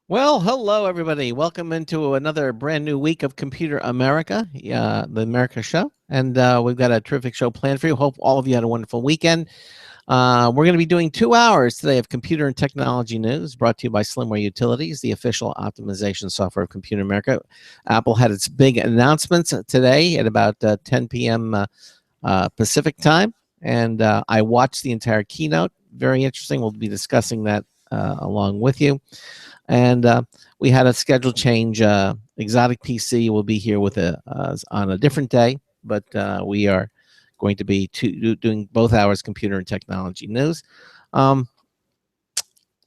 Well, hello, everybody. Welcome into another brand new week of Computer America, the America Show. And we've got a terrific show planned for you. Hope all of you had a wonderful weekend. We're going to be doing 2 hours today of computer and technology news brought to you by Slimware Utilities, the official optimization software of Computer America. Apple had its big announcements today at about 10 p.m. Pacific time. And I watched the entire keynote. Very interesting. We'll be discussing that along with you. And we had a schedule change. Exotic PC will be here with on a different day, but we are going to be doing both hours computer and technology news.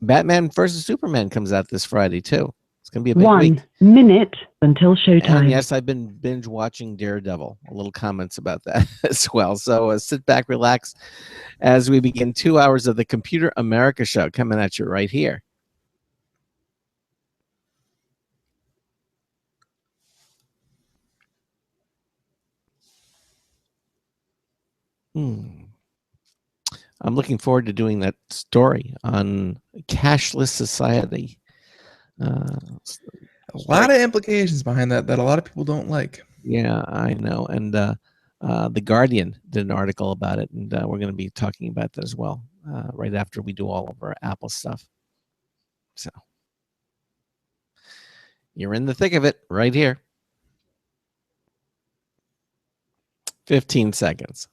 Batman versus Superman comes out this Friday too. It's going to be a big week. 1 minute until showtime. And yes, I've been binge watching Daredevil. A little comments about that as well. So sit back, relax, as we begin 2 hours of the Computer America Show coming at you right here. I'm looking forward to doing that story on cashless society. A lot of implications behind that a lot of people don't like. Yeah, I know. And The Guardian did an article about it, and we're going to be talking about that as well right after we do all of our Apple stuff. So you're in the thick of it right here. 15 seconds.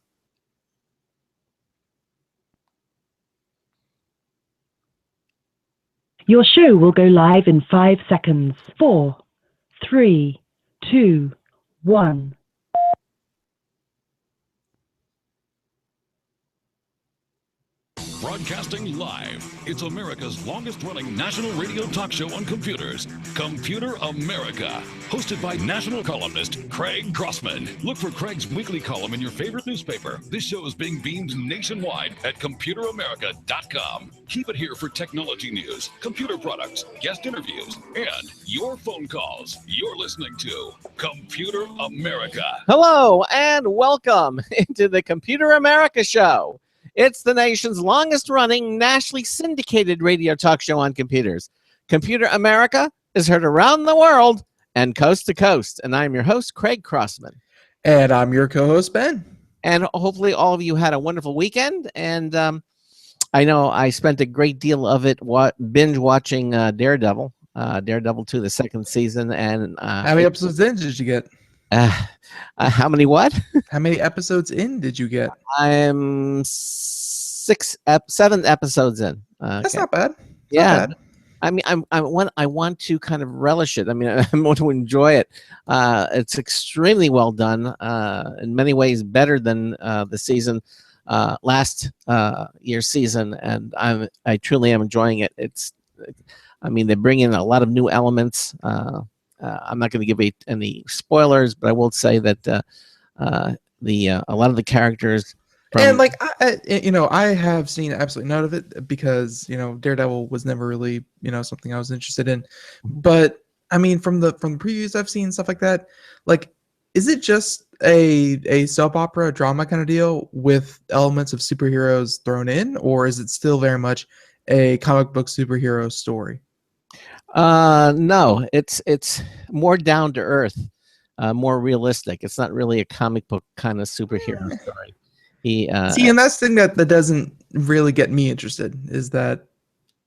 Your show will go live in 5 seconds. 4, 3, 2, 1. Broadcasting live, it's America's longest-running national radio talk show on computers, Computer America, hosted by national columnist Craig Grossman. Look for Craig's weekly column in your favorite newspaper. This show is being beamed nationwide at ComputerAmerica.com. Keep it here for technology news, computer products, guest interviews, and your phone calls. You're listening to Computer America. Hello, and welcome into the Computer America Show. It's the nation's longest-running, nationally syndicated radio talk show on computers. Computer America is heard around the world and coast to coast. And I'm your host, Craig Grossman. And I'm your co-host, Ben. And hopefully all of you had a wonderful weekend. And I know I spent a great deal of it binge watching Daredevil, Daredevil 2, the second season. And how many episodes in did you get? How many what? How many episodes in did you get? I'm 7 episodes in. That's not bad. Yeah. Not bad. I mean, I want to kind of relish it. I mean, I want to enjoy it. It's extremely well done. In many ways, better than the season, last year's season, and I truly am enjoying it. I mean, they bring in a lot of new elements. I'm not going to give any spoilers, but I will say that a lot of the characters. And like I have seen absolutely none of it because Daredevil was never really something I was interested in. But I mean, from the previews I've seen, stuff like that, like, is it just a soap opera, drama kind of deal with elements of superheroes thrown in, or is it still very much a comic book superhero story? No, it's more down to earth, more realistic. It's not really a comic book kind of superhero story. See, and that's the thing that doesn't really get me interested is that,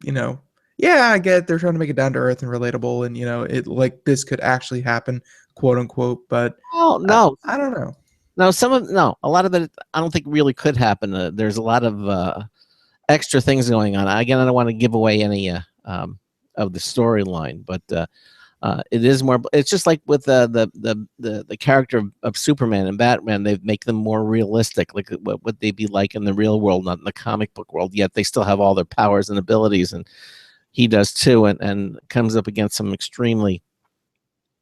yeah, I get they're trying to make it down to earth and relatable, and it like this could actually happen, quote unquote. But no, I don't know. No, a lot of it I don't think really could happen. There's a lot of extra things going on. Again, I don't want to give away any of the storyline, but it is more. It's just like with the character of Superman and Batman. They make them more realistic, like what would they be like in the real world, not in the comic book world. Yet they still have all their powers and abilities, and he does too. And comes up against some extremely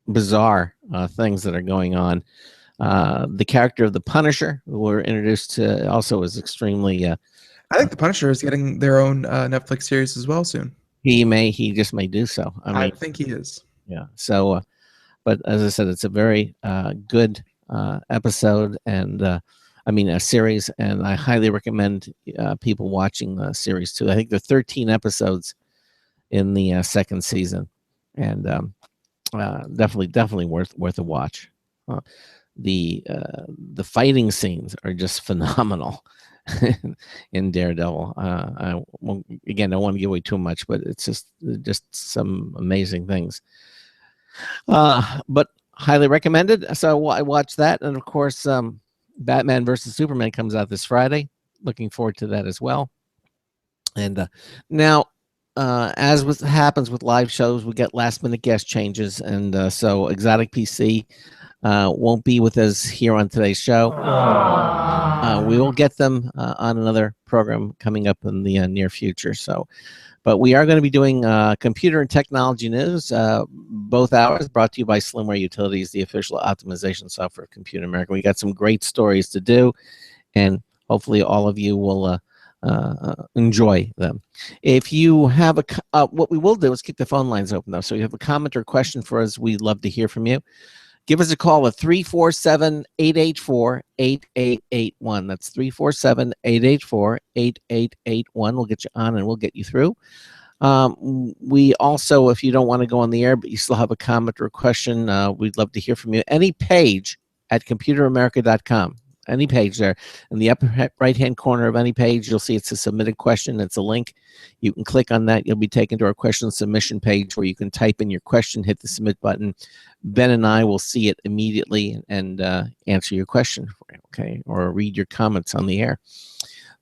bizarre things that are going on. The character of the Punisher, who we're introduced to, also is extremely. I think the Punisher is getting their own Netflix series as well soon. He just may do so. I think he is. Yeah. So, but as I said, it's a very good episode and a series, and I highly recommend people watching the series too. I think there are 13 episodes in the second season. and definitely worth a watch. The fighting scenes are just phenomenal in Daredevil. I don't want to give away too much, but it's just some amazing things. But highly recommended. So I watched that, and of course, Batman versus Superman comes out this Friday. Looking forward to that as well. And now, as happens with live shows, we get last-minute guest changes, and so Exotic PC won't be with us here on today's show. We will get them on another program coming up in the near future. But we are going to be doing computer and technology news, both hours, brought to you by Slimware Utilities, the official optimization software of Computer America. We got some great stories to do, and hopefully all of you will enjoy them. If you have what we will do is keep the phone lines open, though. So if you have a comment or question for us, we'd love to hear from you. Give us a call at 347-884-8881. That's 347-884-8881. We'll get you on and we'll get you through. We also, if you don't want to go on the air, but you still have a comment or a question, we'd love to hear from you. Any page at computeramerica.com. Any page there. In the upper right-hand corner of any page, you'll see it's a submitted question. It's a link. You can click on that. You'll be taken to our question submission page where you can type in your question, hit the submit button. Ben and I will see it immediately and answer your question for you, okay, or read your comments on the air.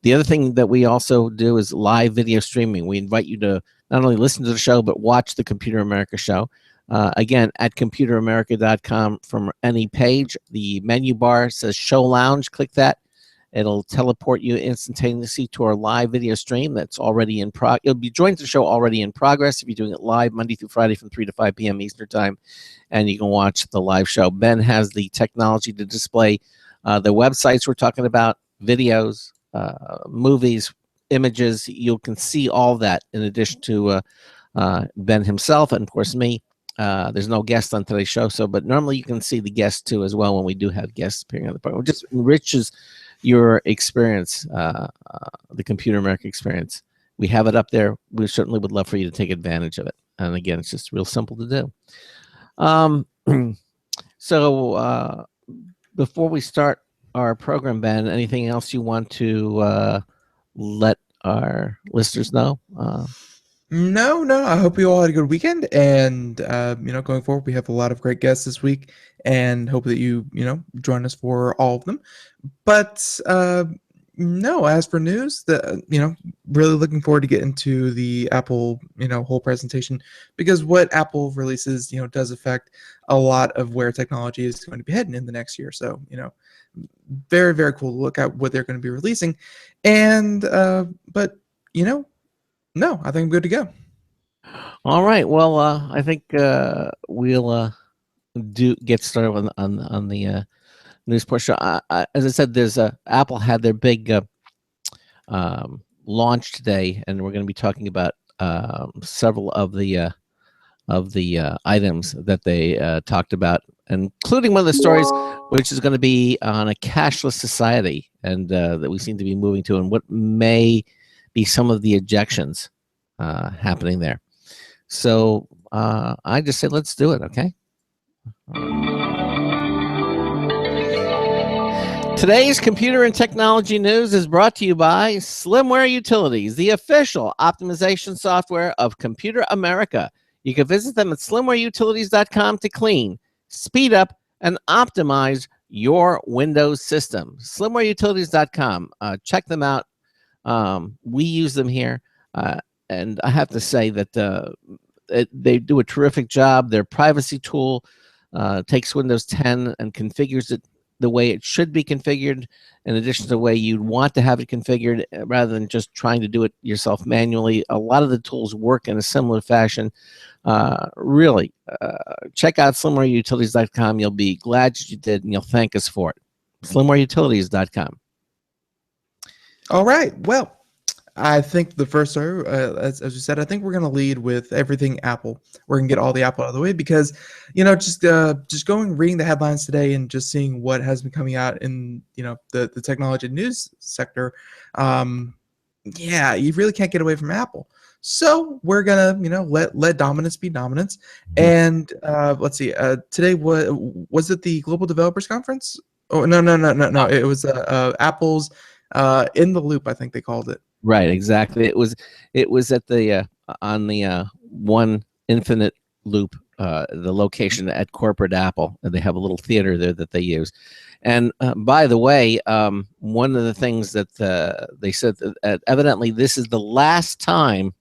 The other thing that we also do is live video streaming. We invite you to not only listen to the show, but watch the Computer America show. Again, at computeramerica.com from any page, the menu bar says Show Lounge. Click that. It'll teleport you instantaneously to our live video stream that's already in progress. You'll be joining the show already in progress if you're doing it live Monday through Friday from 3 to 5 p.m. Eastern Time, and you can watch the live show. Ben has the technology to display the websites we're talking about, videos, movies, images. You can see all that in addition to Ben himself and, of course, me. There's no guest on today's show, but normally you can see the guests too as well when we do have guests appearing on the program. It just enriches your experience, the Computer America experience. We have it up there. We certainly would love for you to take advantage of it. And again, it's just real simple to do. So before we start our program, Ben, anything else you want to let our listeners know? No. I hope you all had a good weekend, and going forward, we have a lot of great guests this week, and hope that you join us for all of them. But no, as for news, really looking forward to get into the Apple whole presentation, because what Apple releases does affect a lot of where technology is going to be heading in the next year. So very, very cool to look at what they're going to be releasing, and but no, I think I'm good to go. All right. Well, I think we'll get started on the news portion. As I said, there's Apple had their big launch today, and we're going to be talking about several of the items that they talked about, including one of the stories, which is going to be on a cashless society, and that we seem to be moving to, and what may be some of the objections happening there. So I just said, let's do it, okay? Today's computer and technology news is brought to you by Slimware Utilities, the official optimization software of Computer America. You can visit them at slimwareutilities.com to clean, speed up, and optimize your Windows system. Slimwareutilities.com. Check them out. We use them here, and I have to say that they do a terrific job. Their privacy tool takes Windows 10 and configures it the way it should be configured, in addition to the way you'd want to have it configured, rather than just trying to do it yourself manually. A lot of the tools work in a similar fashion. Really, check out slimwareutilities.com. You'll be glad that you did, and you'll thank us for it. slimwareutilities.com. All right. Well, I think the first story, as you said, I think we're going to lead with everything Apple. We're going to get all the Apple out of the way because, just reading the headlines today and just seeing what has been coming out in, the technology news sector, you really can't get away from Apple. So we're gonna, let dominance be dominance. And let's see. Today was it the Global Developers Conference? Oh, no. It was Apple's in the Loop, I think they called it. Right, exactly. It was at the on the One Infinite Loop, the location at corporate Apple, and they have a little theater there that they use. And by the way, one of the things that they said that evidently this is the last time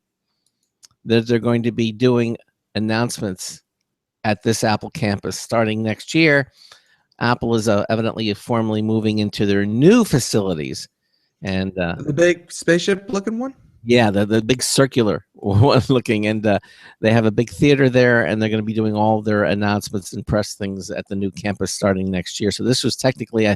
that they're going to be doing announcements at this Apple campus starting next year. Apple is evidently formally moving into their new facilities. And The big spaceship looking one? yeah, the big circular one looking, and they have a big theater there, and they're going to be doing all their announcements and press things at the new campus starting next year. So this was technically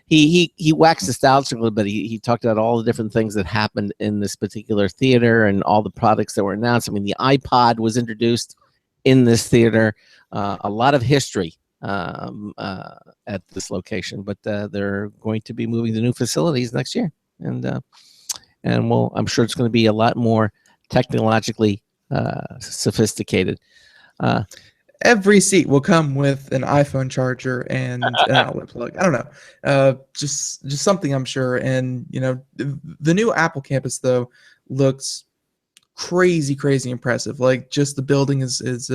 he waxed nostalgic a little bit. He talked about all the different things that happened in this particular theater and all the products that were announced. I mean, the iPod was introduced in this theater. A lot of history at this location, but they're going to be moving to new facilities next year, and well, I'm sure it's going to be a lot more technologically sophisticated. Every seat will come with an iPhone charger and an outlet plug. I don't know, just something, I'm sure. And the new Apple campus though looks crazy impressive. Like, just the building is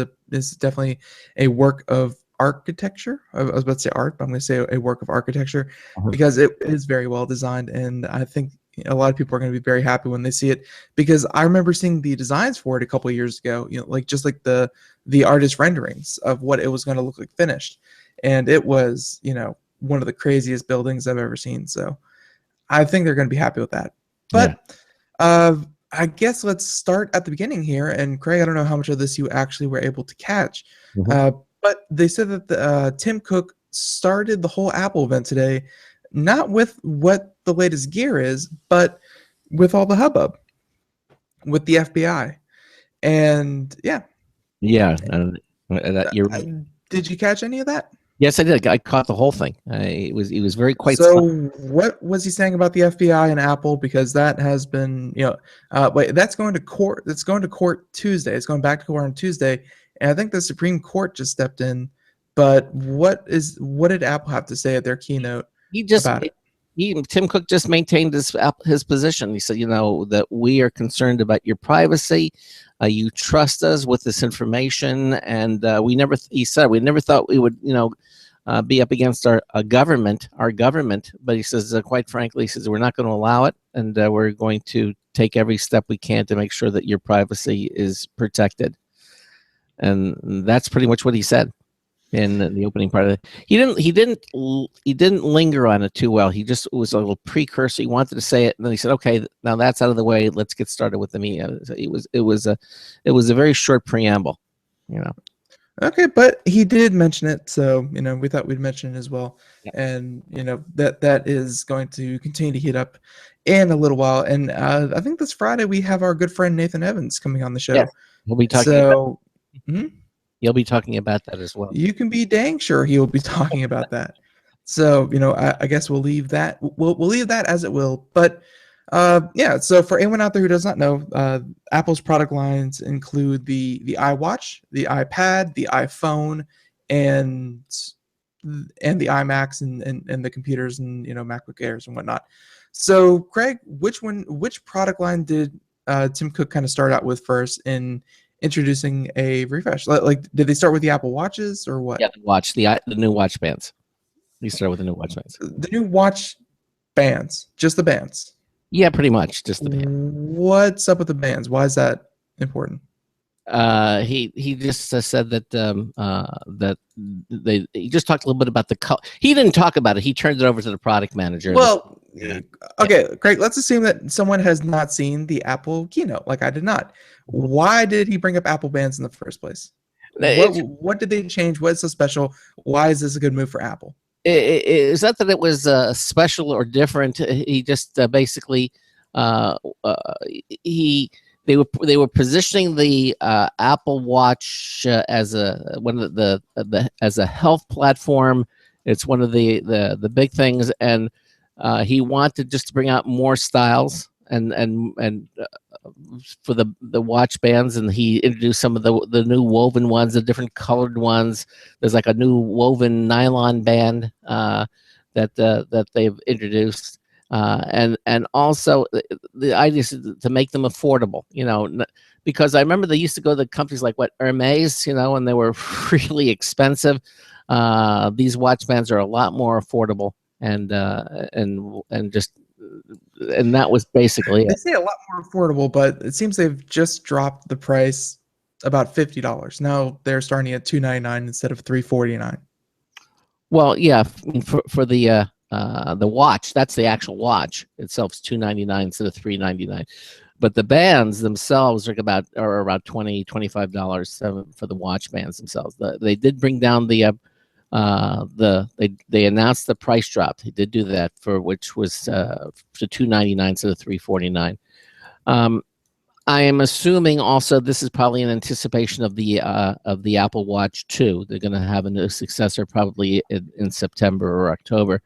definitely a work of architecture. I was about to say art, but I'm going to say a work of architecture, because it is very well designed, and I think a lot of people are going to be very happy when they see it, because I remember seeing the designs for it a couple of years ago, just like the artist renderings of what it was going to look like finished, and it was one of the craziest buildings I've ever seen. So I think they're going to be happy with that. But I guess let's start at the beginning here. And Craig, I don't know how much of this you actually were able to catch, but they said that Tim Cook started the whole Apple event today, not with what the latest gear is, but with all the hubbub with the FBI. And did you catch any of that? Yes, I did. I caught the whole thing. It was very quite. So what was he saying about the FBI and Apple? Because that has been, that's going to court. It's going to court Tuesday. It's going back to court on Tuesday, and I think the Supreme Court just stepped in. But what did Apple have to say at their keynote? Tim Cook just maintained his position. He said, that we are concerned about your privacy. You trust us with this information, and we never thought we would, be up against our government. But he says, quite frankly, he says we're not going to allow it, and we're going to take every step we can to make sure that your privacy is protected. And that's pretty much what he said in the opening part of it. He didn't linger on it too well. He just was a little precursor. He wanted to say it, and then he said, "Okay, now that's out of the way. Let's get started with the media." So it was a very short preamble, Okay, but he did mention it, so we thought we'd mention it as well. Yeah. And that is going to continue to heat up in a little while. And I think this Friday we have our good friend Nathan Evans coming on the show. Yeah, we'll be talking. So. You'll be talking about that as well. You can be dang sure he will be talking about that. So I guess we'll leave that. We'll leave that as it will. But so for anyone out there who does not know, Apple's product lines include the iWatch, the iPad, the iPhone, and the iMacs and the computers and MacBook Airs and whatnot. So Craig, which product line did Tim Cook kind of start out with first in introducing a refresh? Like, did they start with the Apple Watches or what? Yeah, the new watch bands. We started with the new watch bands. The new watch bands, just the bands. Yeah, pretty much just the band. What's up with the bands? Why is that important? He just said that he just talked a little bit about the color. He didn't talk about it. He turned it over to the product manager. Well, okay, Craig, let's assume that someone has not seen the Apple keynote, like I did not. Why did he bring up Apple bands in the first place? What did they change? What's so special? Why is this a good move for Apple? Is that it was special or different? He just basically they were positioning the Apple Watch as as a health platform. It's one of the big things, and he wanted just to bring out more styles for the watch bands, and he introduced some of the new woven ones, the different colored ones. There's like a new woven nylon band that they've introduced, and also the idea is to make them affordable. Because I remember they used to go to companies like Hermes, and they were really expensive. These watch bands are a lot more affordable, and that was basically They it. say a lot more affordable, but it seems they've just dropped the price about $50. Now they're starting at $299 instead of $349. Well, yeah, for the watch, that's the actual watch itself is $299 instead of $399. But the bands themselves are about $20-$25 for the watch bands themselves. They did bring down they announced the price drop. They did do that which was to $299 instead of $349. I am assuming also this is probably in anticipation of the Apple Watch 2. They're going to have a new successor probably in September or October.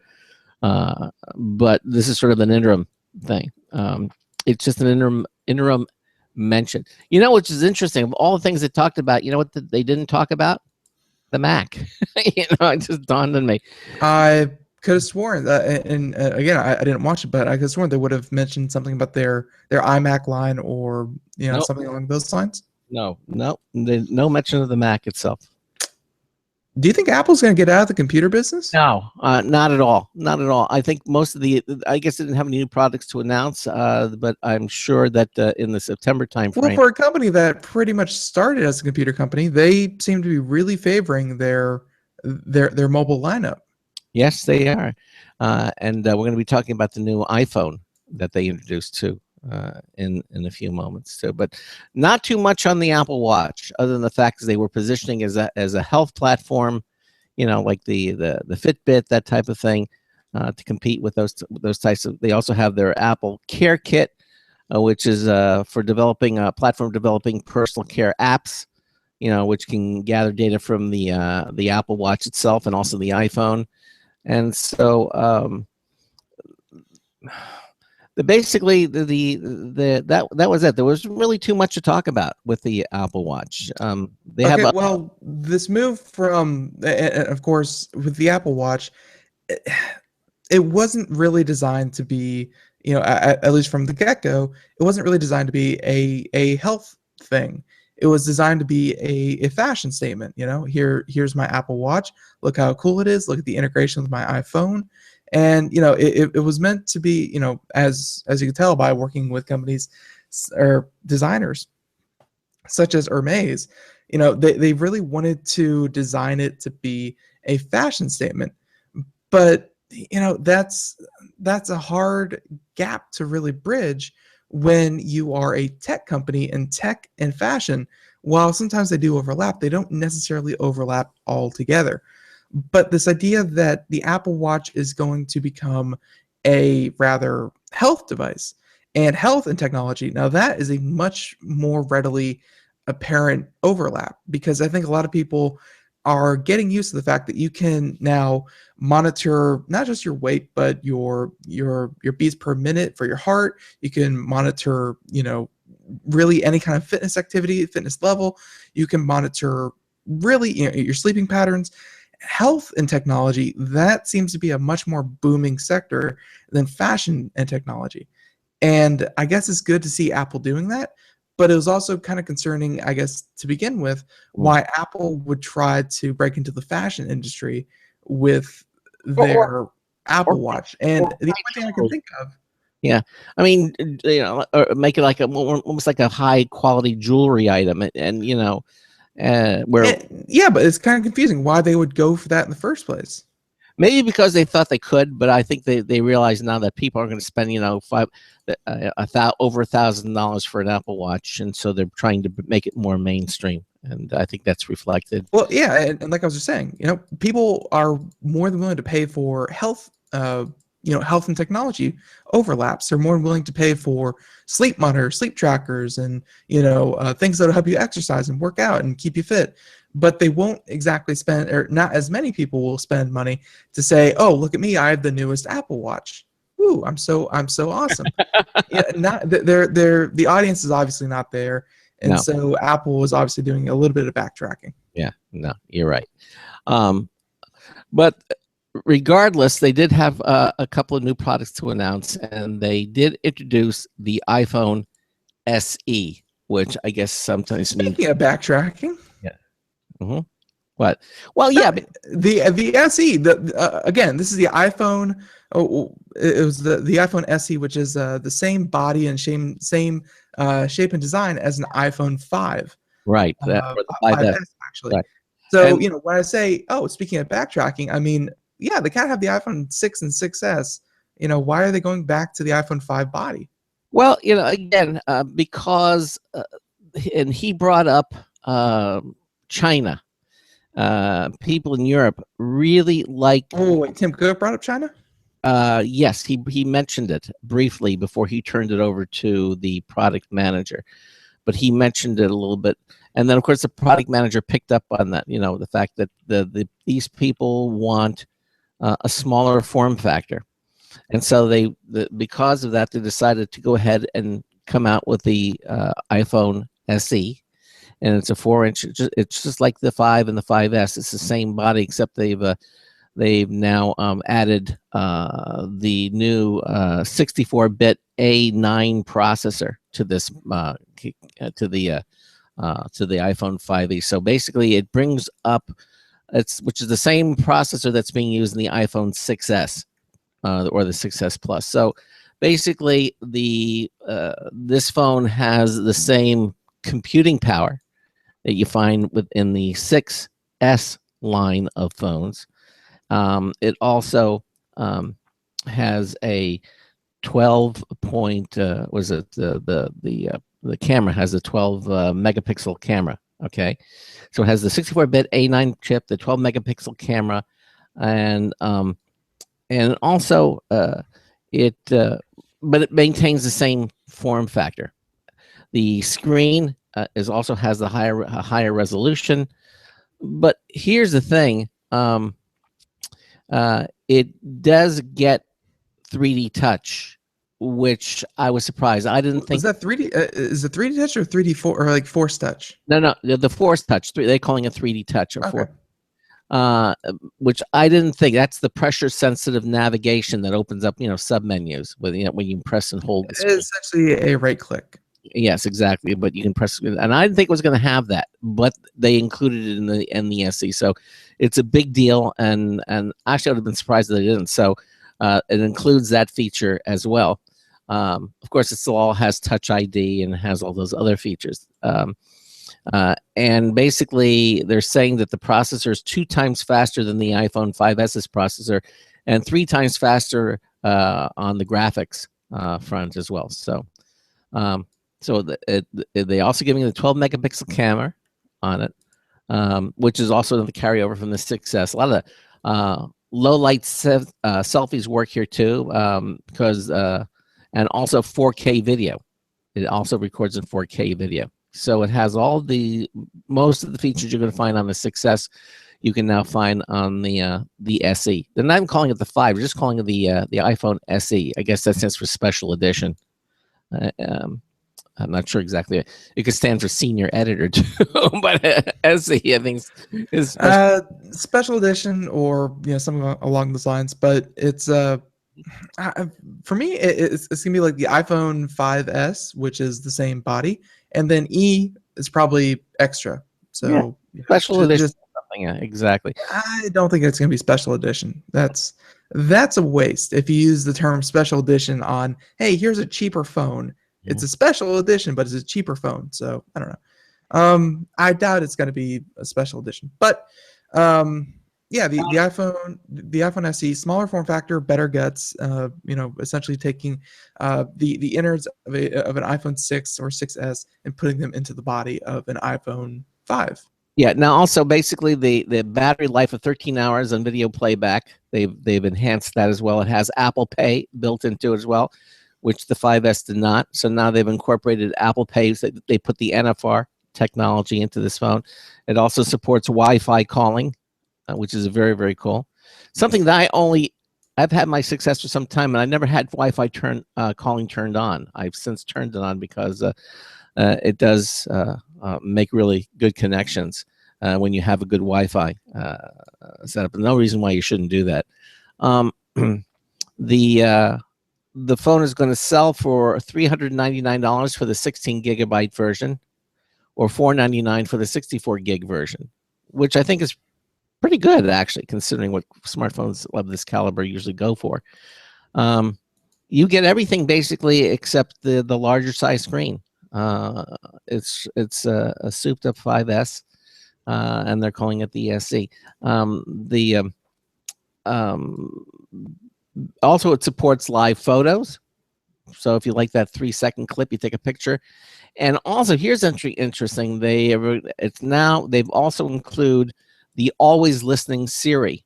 But this is sort of an interim thing. It's just an interim mention. Which is interesting. Of all the things they talked about, what they didn't talk about? The Mac. It just dawned on me. I could have sworn that, and again, I didn't watch it, but I could have sworn they would have mentioned something about their iMac line or Nope. something along those lines. No mention of the Mac itself. Do you think Apple's going to get out of the computer business? No, not at all. Not at all. I think most of I guess they didn't have any new products to announce, but I'm sure that in the September timeframe. Well, for a company that pretty much started as a computer company, they seem to be really favoring their mobile lineup. Yes, they are. And we're going to be talking about the new iPhone that they introduced too in a few moments too. But not too much on the Apple Watch, other than the fact that they were positioning as a health platform, like the Fitbit, that type of thing, to compete with those types of. They also have their Apple Care Kit, which is for platform developing personal care apps, which can gather data from the Apple Watch itself and also the iPhone. And so basically that was it. There wasn't really too much to talk about with the Apple Watch. Well, this move from, of course, with the Apple Watch, it wasn't really designed to be, at least from the get-go, it wasn't really designed to be a health thing. It was designed to be a fashion statement. Here's my Apple Watch. Look how cool it is. Look at the integration with my iPhone. And it was meant to be, as you can tell by working with companies or designers such as Hermes, they really wanted to design it to be a fashion statement. But that's a hard gap to really bridge when you are a tech company, and tech and fashion, while sometimes they do overlap, they don't necessarily overlap altogether. But this idea that the Apple Watch is going to become a rather health device, and health and technology, now that is a much more readily apparent overlap, because I think a lot of people are getting used to the fact that you can now monitor not just your weight, but your beats per minute for your heart. You can monitor, really any kind of fitness activity, fitness level. You can monitor really your sleeping patterns. Health and technology, that seems to be a much more booming sector than fashion and technology. And I guess it's good to see Apple doing that. But it was also kind of concerning, I guess, to begin with, why Apple would try to break into the fashion industry with their Apple Watch. And the only thing I can think of. Yeah, I mean, or make it like almost like a high quality jewelry item, and where. Yeah, but it's kind of confusing why they would go for that in the first place. Maybe because they thought they could, but I think they realize now that people are going to spend over $1,000 for an Apple Watch, and so they're trying to make it more mainstream, and I think that's reflected. Well, yeah, and like I was just saying, people are more than willing to pay for health, health and technology overlaps. They're more willing to pay for sleep monitors, sleep trackers, and things that'll help you exercise and work out and keep you fit. But they won't exactly spend, or not as many people will spend money to say, oh, look at me, I have the newest Apple Watch. woo, I'm so awesome. Yeah, not they're the audience is obviously not there, and No. so Apple was obviously doing a little bit of backtracking. Yeah, no, you're right. But regardless, they did have a couple of new products to announce, and they did introduce the iPhone SE, which I guess sometimes means Speaking of backtracking, what? Well, yeah, but the SE, again, this is the iPhone. Oh, it was the iPhone SE, which is the same body and same shape and design as an iPhone 5. right, that or the 5S. Actually. Right. So And- when I say, oh, speaking of backtracking, I mean, yeah, they kind of have the iPhone 6 and 6S. Why are they going back to the iPhone 5 body? Well, again, because and he brought up China. People in Europe really like. Oh, wait, Tim Cook brought up China? Yes, he mentioned it briefly before he turned it over to the product manager, but he mentioned it a little bit, and then of course the product manager picked up on that. The fact that these people want a smaller form factor, and so because of that they decided to go ahead and come out with the iPhone SE, and it's a 4-inch. It's just like the 5 and the 5S. It's the same body except they've now added the new 64-bit A9 processor to this to the iPhone 5e. So basically, it brings up which is the same processor that's being used in the iPhone 6s or the 6s Plus. So basically, this phone has the same computing power that you find within the 6s line of phones. It also has a 12 point was it the camera has a 12 megapixel camera. Okay, so it has the 64-bit A9 chip, the 12 megapixel camera, and also but it maintains the same form factor. The screen also has the higher resolution, but here's the thing. It does get 3D touch, which I was surprised. I didn't think. Is that 3D? Is it 3D touch or 3D or like Force touch? No, the Force touch. They're calling it 3D touch or Okay. which I didn't think. That's the pressure sensitive navigation that opens up sub menus with when you press and hold the screen. It's actually a right click. Yes, exactly. But you can press, and I didn't think it was going to have that, but they included it in the SE. So it's a big deal, and actually I would have been surprised that they didn't. So it includes that feature as well. Of course, it still all has Touch ID and has all those other features. And basically, they're saying that the processor is 2 times faster than the iPhone 5s's processor, and 3 times faster on the graphics front as well. So. They also giving the 12 megapixel camera on it, which is also the carryover from the 6S. A lot of the low light selfies work here too, because and also 4K video. It also records in 4K video, so it has most of the features you're going to find on the 6S. You can now find on the SE. They're not even calling it the 5; they're just calling it the iPhone SE. I guess that stands for Special Edition. I'm not sure exactly. It could stand for senior editor too, but SE I think is special edition or something along those lines. But it's for me it's gonna be like the iPhone 5s, which is the same body, and then E is probably extra. So special edition. Yeah, exactly. I don't think it's gonna be special edition. That's a waste. If you use the term special edition on, hey, here's a cheaper phone. It's a special edition, but it's a cheaper phone. So I don't know. I doubt it's going to be a special edition. But yeah, the iPhone SE, smaller form factor, better guts. Essentially taking the innards of an iPhone 6 or 6S and putting them into the body of an iPhone 5. Yeah. Now, also basically the battery life of 13 hours on video playback. They've enhanced that as well. It has Apple Pay built into it as well, which the 5S did not. So now they've incorporated Apple Pay. So they put the NFR technology into this phone. It also supports Wi-Fi calling, which is very, very cool. Something that I only I've had my success for some time, and I never had Wi-Fi calling turned on. I've since turned it on because it does make really good connections when you have a good Wi-Fi setup. And no reason why you shouldn't do that. The phone is going to sell for $399 for the 16 gigabyte version, or $499 for the 64 gig version, which I think is pretty good, actually, considering what smartphones of this caliber usually go for. You get everything basically except the larger size screen. It's a souped up 5S, and they're calling it the SE. Also, it supports live photos. So if you like that 3-second clip, you take a picture. And also, here's interesting. They've also include the always listening Siri.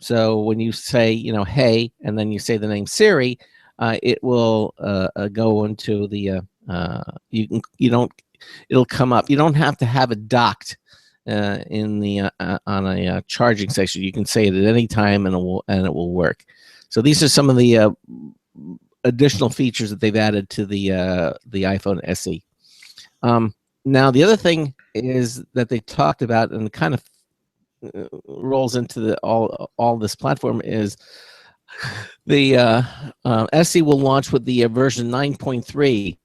So when you say, hey, and then you say the name Siri, it will go into the it'll come up. You don't have to have it docked on a charging station. You can say it at any time, and it will work. So these are some of the additional features that they've added to the iPhone SE. Now, the other thing is that they talked about, and kind of rolls into all this platform, is the SE will launch with the version 9.3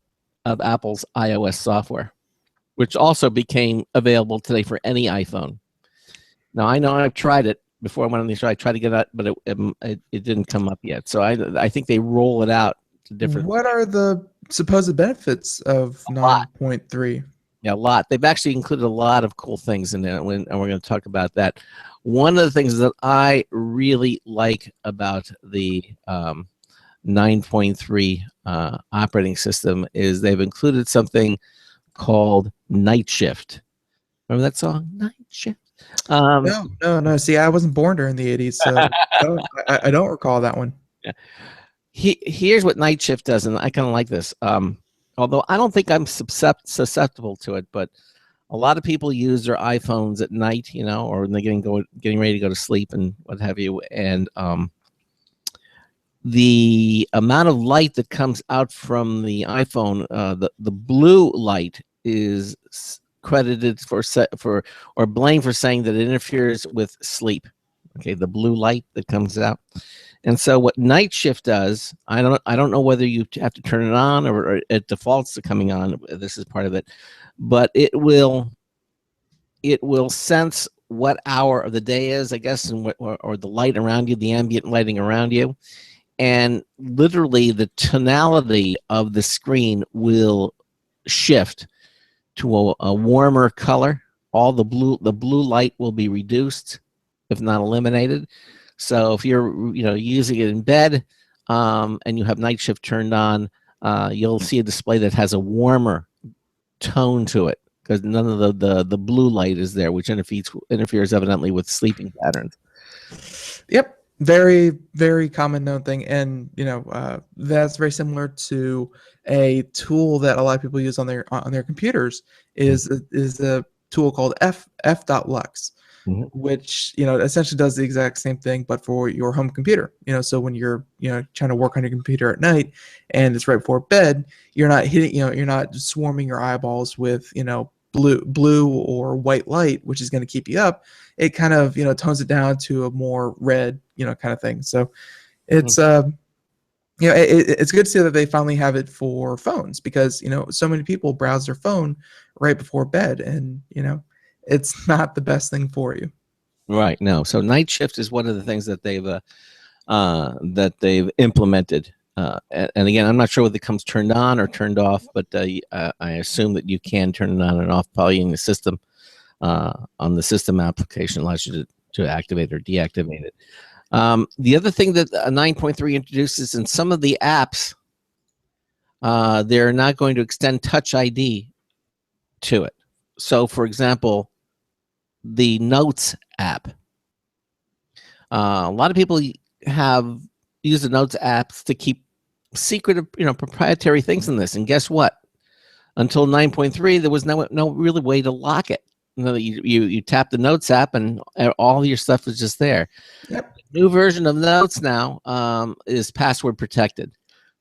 of Apple's iOS software, which also became available today for any iPhone. Now, I know I've tried it before I went on the show. I tried to get it, but it didn't come up yet. So I think they roll it out to different. What are the supposed benefits of 9.3? Yeah, a lot. They've actually included a lot of cool things in there, and we're going to talk about that. One of the things that I really like about the 9.3 operating system is they've included something called Night Shift. Remember that song, Night Shift? No. See, I wasn't born during the 80s, so I don't recall that one. Yeah. Here's what Night Shift does, and I kind of like this. Although I don't think I'm susceptible to it, but a lot of people use their iPhones at night, or when they're getting ready to go to sleep and what have you. And the amount of light that comes out from the iPhone, the blue light, is credited or blamed for saying that it interferes with sleep. Okay, the blue light that comes out. And so what Night Shift does, I don't know whether you have to turn it on or it defaults to coming on. This is part of it, but it will sense what hour of the day is, I guess, and or the light around you, the ambient lighting around you, and literally the tonality of the screen will shift to a warmer color. All the blue light will be reduced, if not eliminated. So if you're using it in bed and you have Night Shift turned on, you'll see a display that has a warmer tone to it because none of the blue light is there, which interferes evidently with sleeping patterns. Yep, very, very common known thing, and that's very similar to a tool that a lot of people use on their computers. Is a tool called f.lux. Mm-hmm. Which essentially does the exact same thing, but for your home computer. So when you're trying to work on your computer at night and it's right before bed, you're not hitting you're not swarming your eyeballs with blue or white light, which is going to keep you up. It kind of tones it down to a more red kind of thing. So it's it's good to see that they finally have it for phones, because so many people browse their phone right before bed, and it's not the best thing for you. Right. No. So Night Shift is one of the things that they've implemented. And again, I'm not sure whether it comes turned on or turned off, but I assume that you can turn it on and off probably in the system. On the system application, allows you to activate or deactivate it. The other thing that 9.3 introduces in some of the apps, they're not going to extend Touch ID to it. So, for example, the Notes app. A lot of people use the Notes apps to keep secret, proprietary things in this. And guess what? Until 9.3, there was no really way to lock it. You tap the Notes app and all your stuff is just there. Yep. New version of Notes now is password protected.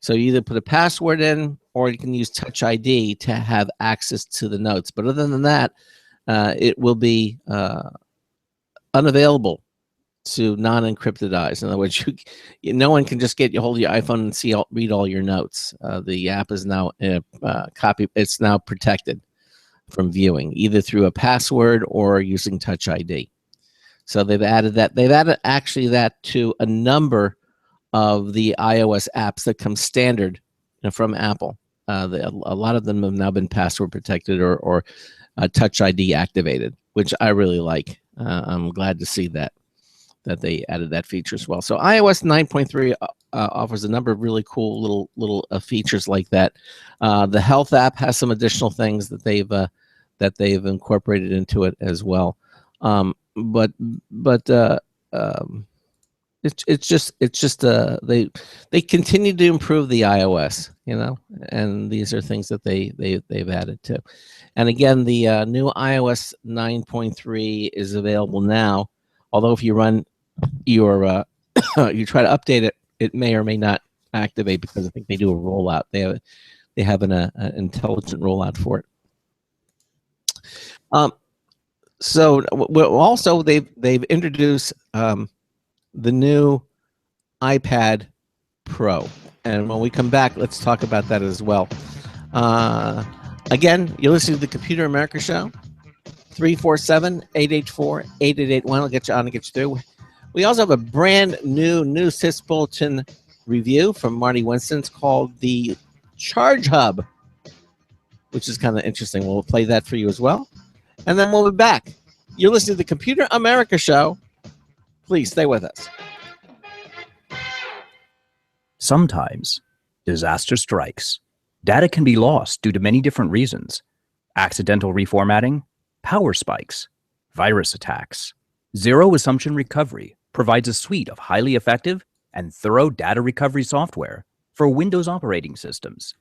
So you either put a password in or you can use Touch ID to have access to the notes. But other than that, it will be unavailable to non-encrypted eyes. In other words, no one can just get hold of your iPhone and read all your notes. The app is now it's now protected from viewing, either through a password or using Touch ID. So they've added that. They've added actually that to a number of the iOS apps that come standard from Apple. A lot of them have now been password protected or Touch ID activated, which I really like. I'm glad to see that they added that feature as well. So iOS 9.3 offers a number of really cool little features like that. The Health app has some additional things that they've incorporated into it as well. It's just they continue to improve the iOS, and these are things that they've added to. And again, the new iOS 9.3 is available now. Although if you run your you try to update it, it may or may not activate because I think they do a rollout. They have an intelligent rollout for it. So also they've introduced the new iPad Pro, and when we come back, let's talk about that as well. Again, you're listening to the Computer America Show. 347-884-8881. I'll get you on and get you through. We also have a brand new News Hits Bulletin review from Marty Winston. It's called the Charge Hub, which is kind of interesting. We'll play that for you as well. And then we'll be back. You're listening to the Computer America Show. Please stay with us. Sometimes disaster strikes. Data can be lost due to many different reasons. Accidental reformatting, power spikes, virus attacks. Zero Assumption Recovery provides a suite of highly effective and thorough data recovery software for Windows operating systems.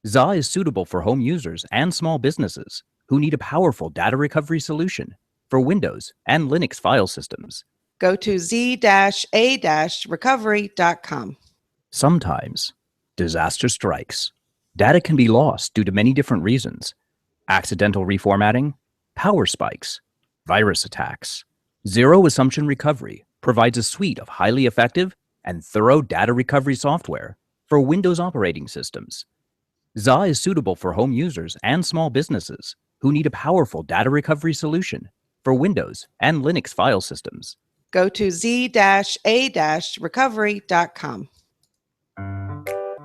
ZA is suitable for home users and small businesses who need a powerful data recovery solution for Windows and Linux file systems. Go to z-a-recovery.com. Sometimes disaster strikes. Data can be lost due to many different reasons. Accidental reformatting, power spikes, virus attacks. Zero Assumption Recovery provides a suite of highly effective and thorough data recovery software for Windows operating systems. ZA is suitable for home users and small businesses who need a powerful data recovery solution for Windows and Linux file systems. Go to z-a-recovery.com.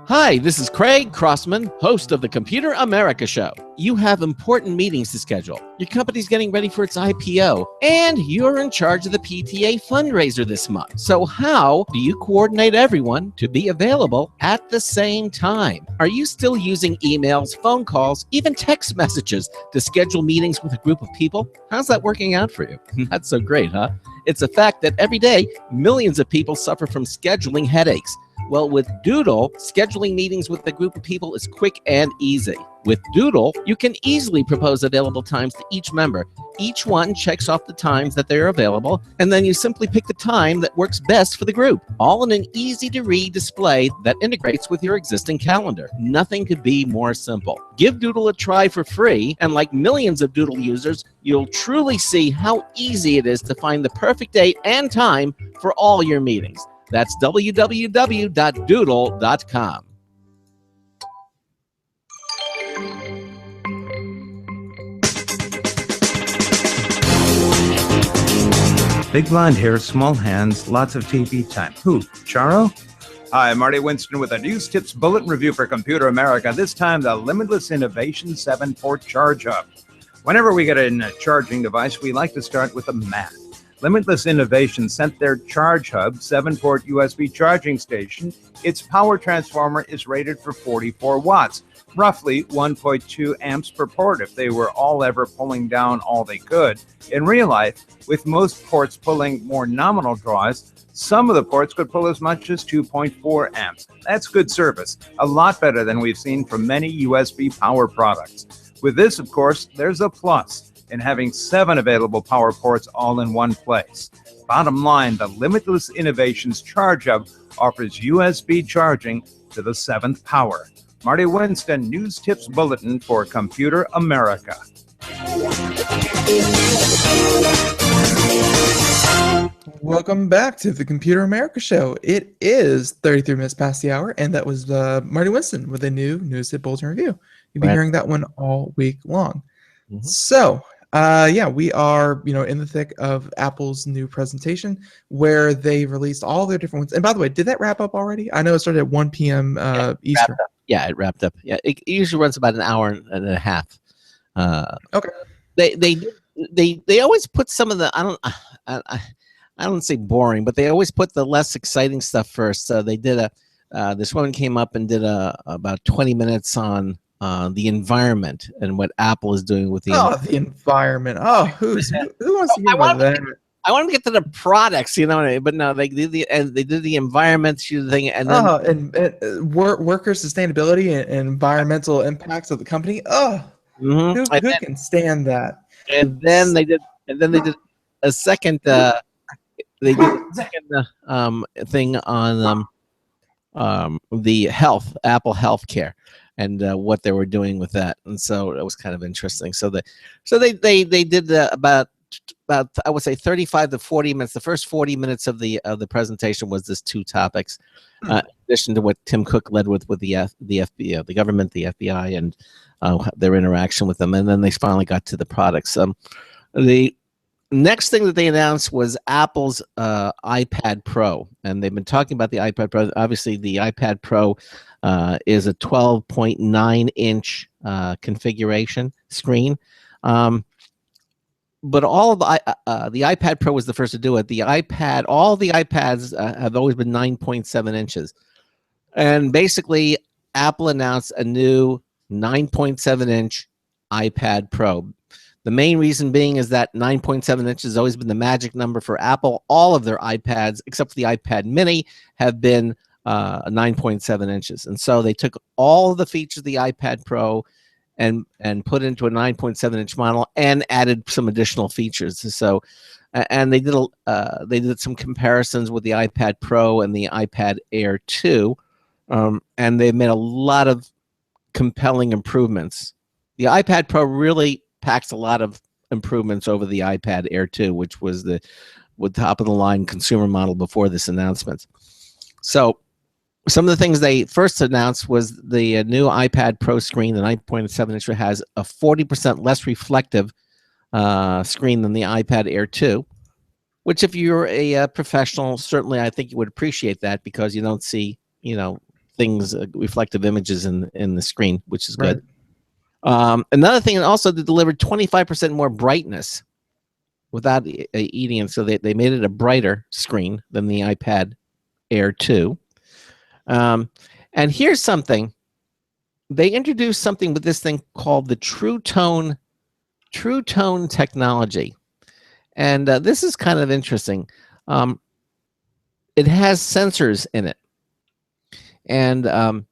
Hi, this is Craig Crossman, host of the Computer America Show. You have important meetings to schedule. Your company's getting ready for its IPO, and you're in charge of the PTA fundraiser this month. So how do you coordinate everyone to be available at the same time? Are you still using emails, phone calls, even text messages to schedule meetings with a group of people? How's that working out for you? That's so great, huh? It's a fact that every day, millions of people suffer from scheduling headaches. Well, with Doodle, scheduling meetings with a group of people is quick and easy. With Doodle, you can easily propose available times to each member. Each one checks off the times that they're available, and then you simply pick the time that works best for the group, all in an easy-to-read display that integrates with your existing calendar. Nothing could be more simple. Give Doodle a try for free, and like millions of Doodle users, you'll truly see how easy it is to find the perfect date and time for all your meetings. That's www.doodle.com. Big blonde hair, small hands, lots of TV time. Who? Charo? Hi, Marty Winston with a News Tips Bulletin Review for Computer America. This time, the Limitless Innovation 7-port Charge Hub. Whenever we get a charging device, we like to start with the math. Limitless Innovation sent their Charge Hub 7-port USB charging station. Its power transformer is rated for 44 watts, roughly 1.2 amps per port if they were all ever pulling down all they could. In real life, with most ports pulling more nominal draws, some of the ports could pull as much as 2.4 amps. That's good service, a lot better than we've seen from many USB power products. With this, of course, there's a plus. and having 7 available power ports all in one place. Bottom line, the Limitless Innovations Charge Hub offers USB charging to the 7th power. Marty Winston, News Tips Bulletin for Computer America. Welcome back to the Computer America Show. It is 33 minutes past the hour, and that was Marty Winston with a new News Tip Bulletin review. You'll be hearing that one all week long. Mhm. So, we are, in the thick of Apple's new presentation where they released all their different ones. And by the way, did that wrap up already? I know it started at 1 p.m. Eastern. Yeah, it wrapped up. Yeah, it usually runs about an hour and a half. Okay. They always put some of the I don't say boring, but they always put the less exciting stuff first. So they did this woman came up and did about 20 minutes on the environment and what Apple is doing with the the environment. Oh, who wants to hear about that? I want to get to the products, but no, they did the environment thing, and then worker sustainability and environmental impacts of the company. Oh, who can stand that? And then they did a second. They did a second thing on the Apple Healthcare and what they were doing with that, and so it was kind of interesting. So they did about I would say 35 to 40 minutes. The first 40 minutes of the presentation was this 2 topics, in addition to what Tim Cook led with the FBI, the government, the FBI, and their interaction with them. And then they finally got to the products. The next thing that they announced was Apple's iPad Pro, and they've been talking about the iPad Pro. Obviously, the iPad Pro is a 12.9-inch configuration screen. But all of the iPad Pro was the first to do it. All the iPads have always been 9.7 inches. And basically, Apple announced a new 9.7-inch iPad Pro. The main reason being is that 9.7 inches has always been the magic number for Apple. All of their iPads, except for the iPad mini, have been 9.7 inches. And so they took all of the features of the iPad Pro and put into a 9.7-inch model and added some additional features. So, and they did some comparisons with the iPad Pro and the iPad Air 2, and they made a lot of compelling improvements. The iPad Pro really packs a lot of improvements over the iPad Air 2, which was the top of the line consumer model before this announcement. So some of the things they first announced was the new iPad Pro screen, the 9.7-inch, has a 40% less reflective screen than the iPad Air 2, which if you're a professional, certainly I think you would appreciate that because you don't see, things, reflective images in the screen, which is good. Right. Another thing, also they delivered 25% more brightness without eating it. So they made it a brighter screen than the iPad Air 2. And here's something. They introduced something with this thing called the True Tone technology. And this is kind of interesting. It has sensors in it. And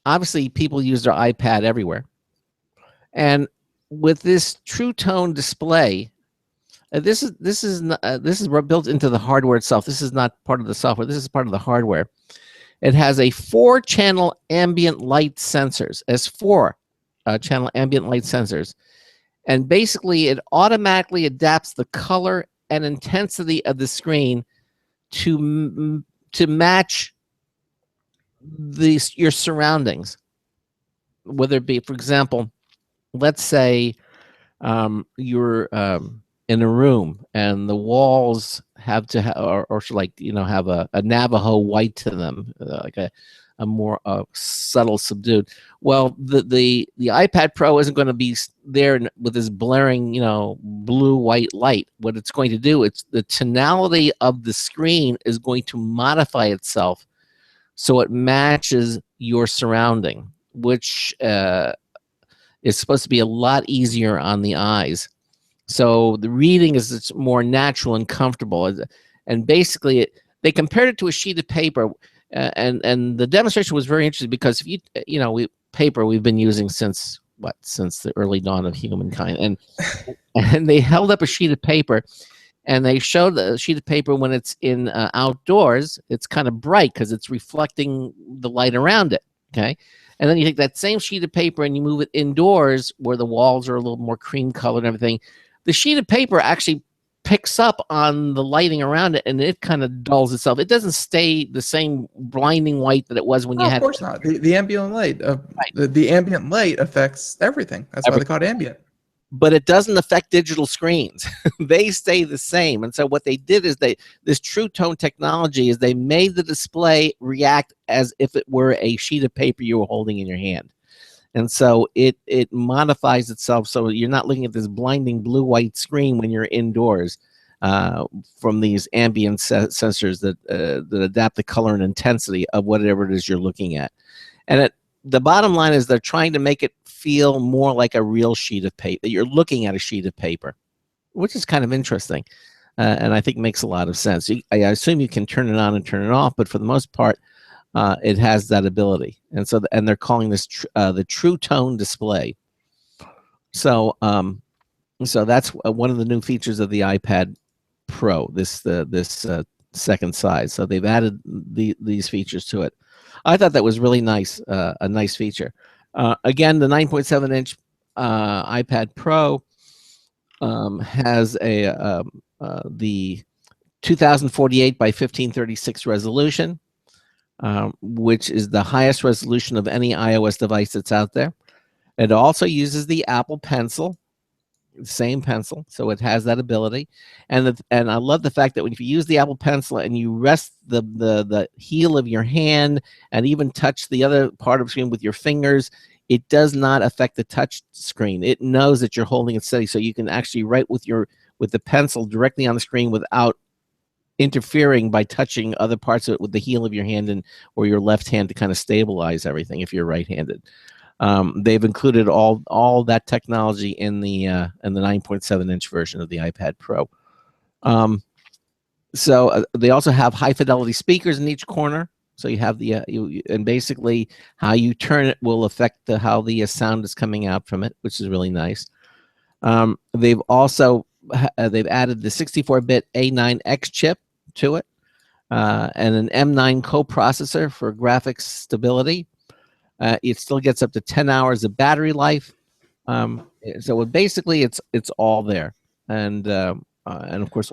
obviously people use their iPad everywhere. And with this True Tone display, this is built into the hardware itself. This is not part of the software. This is part of the hardware. It has a 4-channel ambient light sensors. It's 4-channel ambient light sensors. And basically, it automatically adapts the color and intensity of the screen to match your surroundings. Whether it be, for example, let's say you're in a room and the walls have to have a Navajo white to them, like a more subtle, subdued. Well, the iPad Pro isn't going to be there with this blaring, blue-white light. What it's going to do, it's the tonality of the screen is going to modify itself so it matches your surrounding, which is supposed to be a lot easier on the eyes. So the reading is more natural and comfortable. And basically, they compared it to a sheet of paper. And the demonstration was very interesting because if paper we've been using since since the early dawn of humankind. And they held up a sheet of paper, and they showed the sheet of paper when it's in outdoors, it's kind of bright because it's reflecting the light around it. Okay. And then you take that same sheet of paper and you move it indoors where the walls are a little more cream colored and everything. The sheet of paper actually picks up on the lighting around it, and it kind of dulls itself. It doesn't stay the same blinding white that it was when you had. Of course not. The ambient light, the ambient light affects everything. That's why they call it ambient. But it doesn't affect digital screens. They stay the same. And so what they did is this True Tone technology is they made the display react as if it were a sheet of paper you were holding in your hand. And so it modifies itself so you're not looking at this blinding blue-white screen when you're indoors from these ambient sensors that adapt the color and intensity of whatever it is you're looking at. And the bottom line is they're trying to make it feel more like a real sheet of paper, that you're looking at a sheet of paper, which is kind of interesting. And I think makes a lot of sense. I assume you can turn it on and turn it off, but for the most part, it has that ability. And so, and they're calling this the True Tone display. So, so that's one of the new features of the iPad Pro, this second size. So they've added these features to it. I thought that was really nice, a nice feature. Again, the 9.7-inch iPad Pro has the 2048 by 1536 resolution, which is the highest resolution of any iOS device that's out there. It also uses the Apple Pencil, same pencil, so it has that ability. And I love the fact that if you use the Apple Pencil and you rest the heel of your hand and even touch the other part of the screen with your fingers, it does not affect the touch screen. It knows that you're holding it steady, so you can actually write with the pencil directly on the screen without interfering by touching other parts of it with the heel of your hand or your left hand to kind of stabilize everything if you're right-handed. They've included all that technology in the 9.7-inch version of the iPad Pro. So they also have high-fidelity speakers in each corner. So you have and basically how you turn it will affect how the sound is coming out from it, which is really nice. They've also added the 64-bit A9X chip to it, and an M9 coprocessor for graphics stability. It still gets up to 10 hours of battery life. So basically, it's all there, and of course,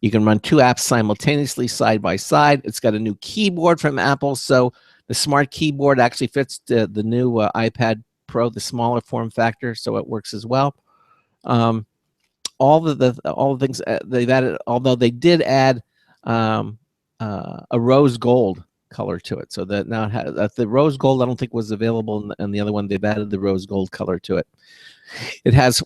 you can run two apps simultaneously side by side. It's got a new keyboard from Apple, so the Smart Keyboard actually fits the new iPad Pro, the smaller form factor, so it works as well. All the things they've added, although they did add a rose gold color to it, so that now it has the rose gold I don't think was available in the other one. They've added the rose gold color to it. It has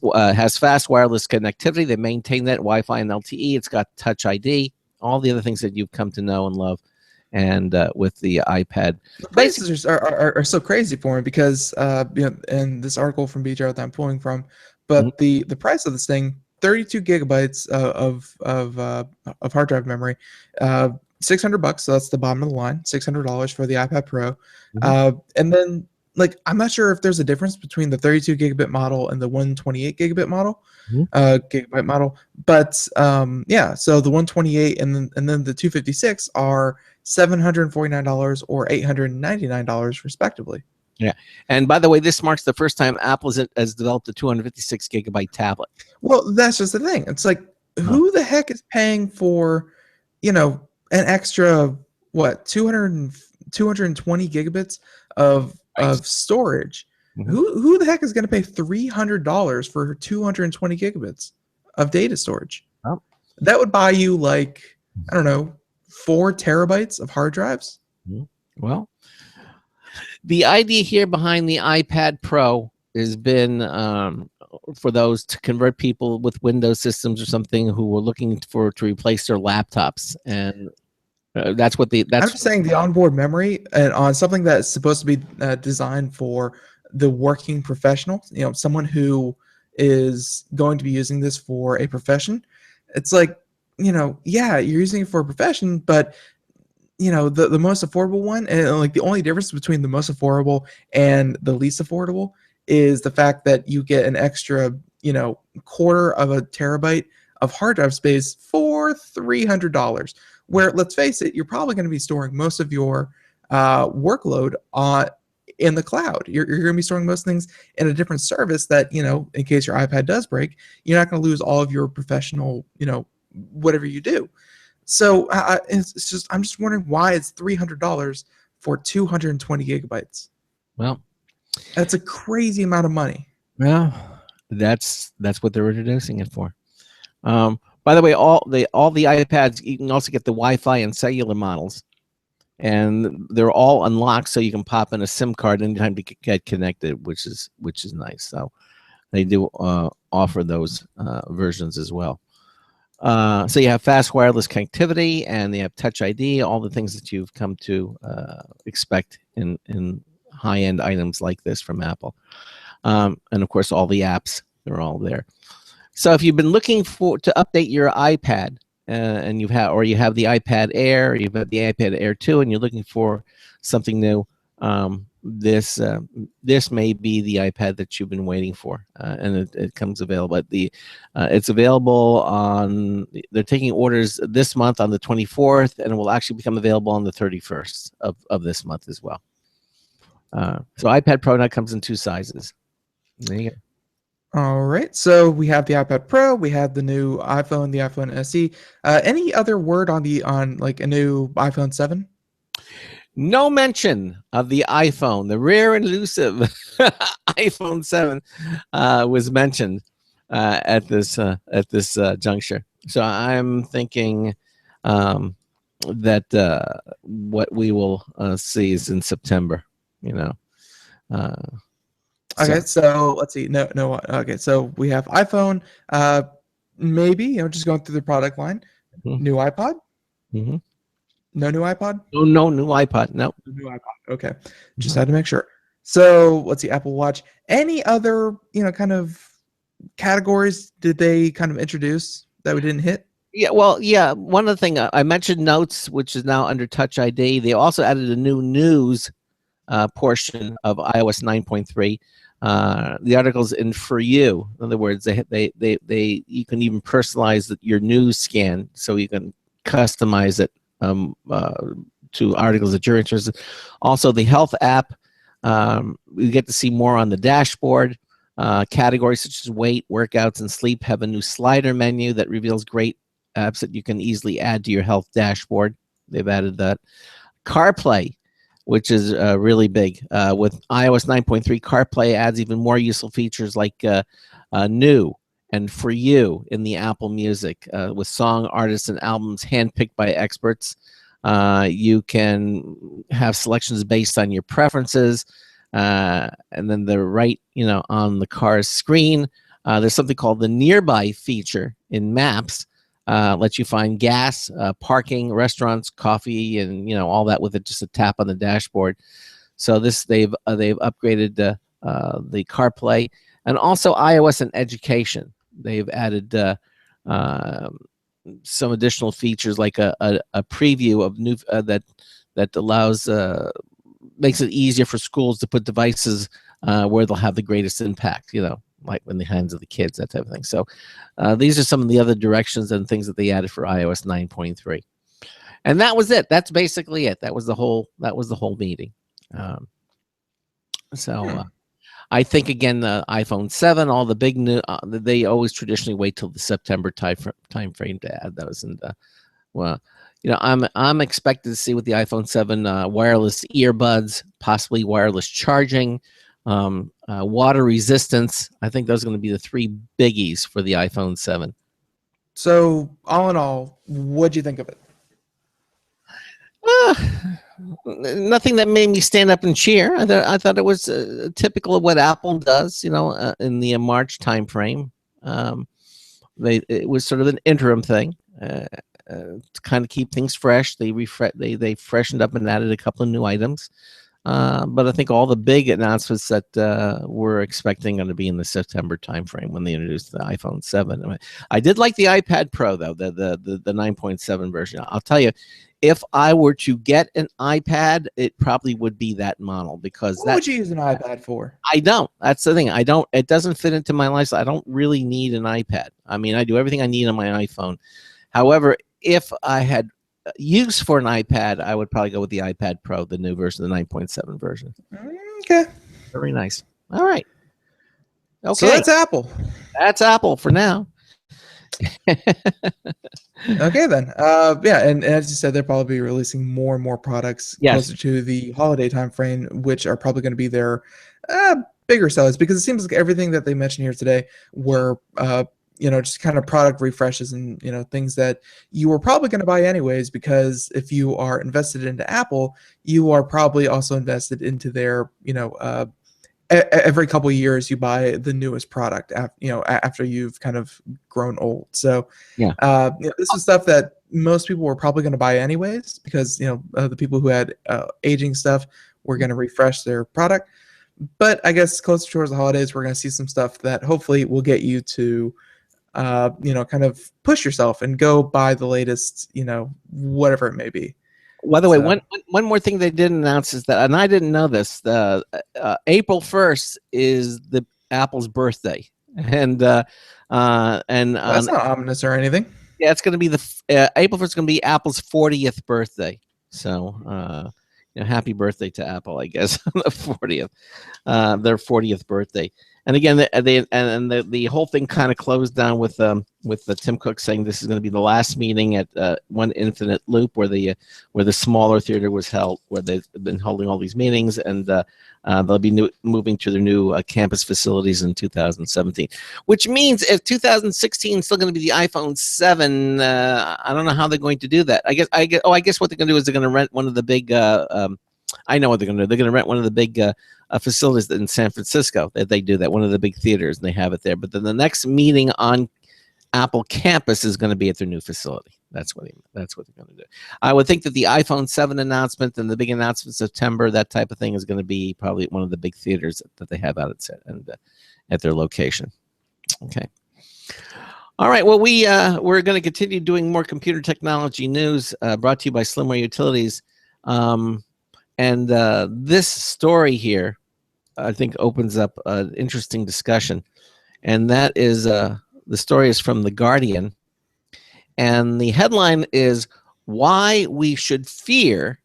fast wireless connectivity. They maintain that Wi-Fi and LTE. It's got Touch ID, all the other things that you've come to know and love. And with the iPad, the prices are so crazy for me because in this article from BJ that I'm pulling from, but the price of this thing, 32 gigabytes of hard drive memory, $600, so that's the bottom of the line. $600 for the iPad Pro, and then I'm not sure if there's a difference between the 32 gigabit model and the 128 gigabit model, gigabyte model. But yeah, so the 128 and then the 256 are $749 or $899 respectively. Yeah, and by the way, this marks the first time Apple has developed a 256 gigabyte tablet. Well, that's just the thing. It's like, who the heck is paying for, an extra 220 gigabits of storage? Who the heck is going to pay $300 for 220 gigabits of data storage? Oh. That would buy you 4 terabytes of hard drives. Well, the idea here behind the iPad Pro has been for those to convert people with Windows systems or something who were looking to replace their laptops, and that's what I'm just saying the onboard memory and on something that's supposed to be designed for the working professional, someone who is going to be using this for a profession. It's like, yeah, you're using it for a profession, but the most affordable one, and the only difference between the most affordable and the least affordable is the fact that you get an extra, quarter of a terabyte of hard drive space for $300. Where, let's face it, you're probably going to be storing most of your workload in the cloud. You're going to be storing most things in a different service that, in case your iPad does break, you're not going to lose all of your professional, whatever you do. So it's just, I'm just wondering why it's $300 for 220 gigabytes. Well, that's a crazy amount of money. Well, that's what they're introducing it for. By the way, all the iPads, you can also get the Wi-Fi and cellular models, and they're all unlocked, so you can pop in a SIM card anytime to get connected, which is nice. So they do offer those versions as well. So you have fast wireless connectivity, and they have Touch ID, all the things that you've come to expect in high-end items like this from Apple. And of course, all the apps, they're all there. So if you've been looking to update your iPad, and you have the iPad Air, or you've got the iPad Air 2, and you're looking for something new, this may be the iPad that you've been waiting for, and it comes available. It's available on. They're taking orders this month on the 24th, and it will actually become available on the 31st of this month as well. So iPad Pro now comes in 2 sizes. There you go. All right, so we have the iPad Pro, we have the new iPhone, the iPhone SE. Any other word on like a new iPhone 7? No mention of the iPhone. The rare and elusive iPhone 7 was mentioned at this juncture. So I'm thinking that what we will see is in September. Okay, so let's see. No. Okay, so we have iPhone. Maybe just going through the product line. Mm-hmm. New iPod. Mm-hmm. No new iPod. No new iPod. No. New iPod. Okay, just had to make sure. So let's see. Apple Watch. Any other kind of categories did they kind of introduce that we didn't hit? Yeah. Well, yeah. One of the things I mentioned, Notes, which is now under Touch ID. They also added a new news portion of iOS 9.3. The articles in For You. In other words, they you can even personalize your news scan, so you can customize it to articles that you're interested in. Also, the Health app, we get to see more on the dashboard. Categories such as weight, workouts, and sleep have a new slider menu that reveals great apps that you can easily add to your health dashboard. They've added that. CarPlay, which is really big. With iOS 9.3, CarPlay adds even more useful features like New and For You in the Apple Music, with song, artists, and albums handpicked by experts. You can have selections based on your preferences, and then they're right, on the car's screen. There's something called the Nearby feature in Maps. Lets you find gas, parking, restaurants, coffee, and all that with just a tap on the dashboard. So they've upgraded the CarPlay, and also iOS and Education. They've added some additional features like a preview of new that allows makes it easier for schools to put devices where they'll have the greatest impact. Like in the hands of the kids, that type of thing. So these are some of the other directions and things that they added for iOS 9.3, and that was it. That's basically it. That was the whole meeting. I think again, the iPhone 7, all the big new, they always traditionally wait till the September time frame to add those. And I'm expected to see with the iPhone 7 wireless earbuds, possibly wireless charging. Water resistance. I think those are going to be the 3 biggies for the iPhone 7. So all in all, what do you think of it? Nothing that made me stand up and cheer. I thought it was typical of what Apple does, in the March time frame. It was sort of an interim thing to kind of keep things fresh. They freshened up and added a couple of new items. But I think all the big announcements that we're expecting going to be in the September timeframe when they introduce the iPhone 7. I did like the iPad Pro though, the 9.7 version. I'll tell you, If I were to get an iPad, it probably would be that model because What would you use an iPad for? I don't. That's the thing. I don't. It doesn't fit into my lifestyle. I don't really need an iPad. I mean, I do everything I need on my iPhone. However, if I had use for an iPad, I would probably go with the iPad Pro, the new version, the 9.7 version. Okay. Very nice. All right. Okay. So that's Apple. That's Apple for now. Okay, then. Yeah, and as you said, they're probably releasing more and more products Yes. closer to the holiday time frame, which are probably going to be their bigger sellers, because it seems like everything that they mentioned here today were just kind of product refreshes and things that you were probably going to buy anyways, because if you are invested into Apple, you are probably also invested into their every couple of years you buy the newest product after you've kind of grown old. So Yeah. This is stuff that most people were probably going to buy anyways, because the people who had aging stuff were going to refresh their product. But I guess closer towards the holidays, we're going to see some stuff that hopefully will get you to kind of push yourself and go buy the latest, whatever it may be. By the way, So- one more thing they did announce is that, and I didn't know this, April 1st is the Apple's birthday, and That's not ominous or anything. yeah, it's going to be April 1st is going to be Apple's 40th birthday. So, happy birthday to Apple, I guess, on the 40th, their 40th birthday. And again, the whole thing kind of closed down with the Tim Cook saying this is going to be the last meeting at One Infinite Loop, where the smaller theater was held, where they've been holding all these meetings, and they'll be moving to their new campus facilities in 2017. Which means if 2016 is still going to be the iPhone 7, I don't know how they're going to do that. I guess what they're going to do is they're going to rent one of the big. I know what they're going to do. They're going to rent one of the big facilities in San Francisco. They do that, one of the big theaters, and they have it there. But then the next meeting on Apple campus is going to be at their new facility. That's what they're going to do. I would think that the iPhone 7 announcement and the big announcement in September, that type of thing, is going to be probably one of the big theaters that they have out at their location. Okay. All right. Well, we're going to continue doing more computer technology news brought to you by Slimware Utilities. And this story here, I think, opens up an interesting discussion. And that is, the story is from The Guardian. And the headline is, Why We Should Fear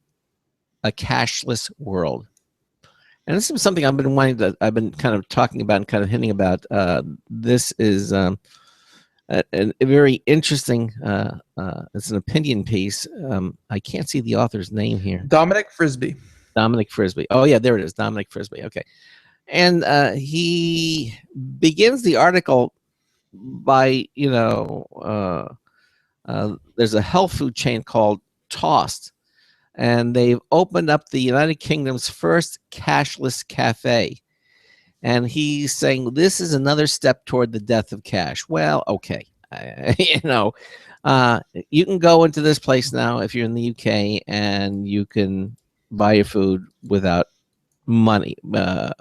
a Cashless World. And this is something I've been kind of talking about and kind of hinting about. This is a very interesting, it's an opinion piece. I can't see the author's name here. Dominic Frisby. Dominic Frisby. Oh, yeah, there it is. Dominic Frisby. Okay. And he begins the article by, there's a health food chain called Toast, and they've opened up the United Kingdom's first cashless cafe. And he's saying this is another step toward the death of cash. Well, okay. You can go into this place now if you're in the UK, and you can buy your food without money. But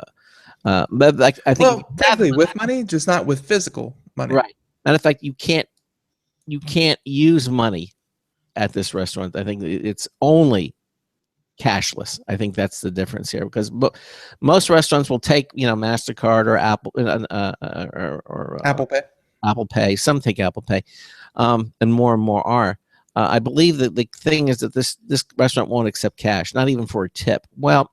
like, I think technically with money, just not with physical money. Right. Matter of fact, you can't use money at this restaurant. I think it's only cashless. I think that's the difference here, because most restaurants will take MasterCard or Apple or Apple Pay. Apple Pay. Some take Apple Pay, and more are. I believe that the thing is that this restaurant won't accept cash, not even for a tip. Well,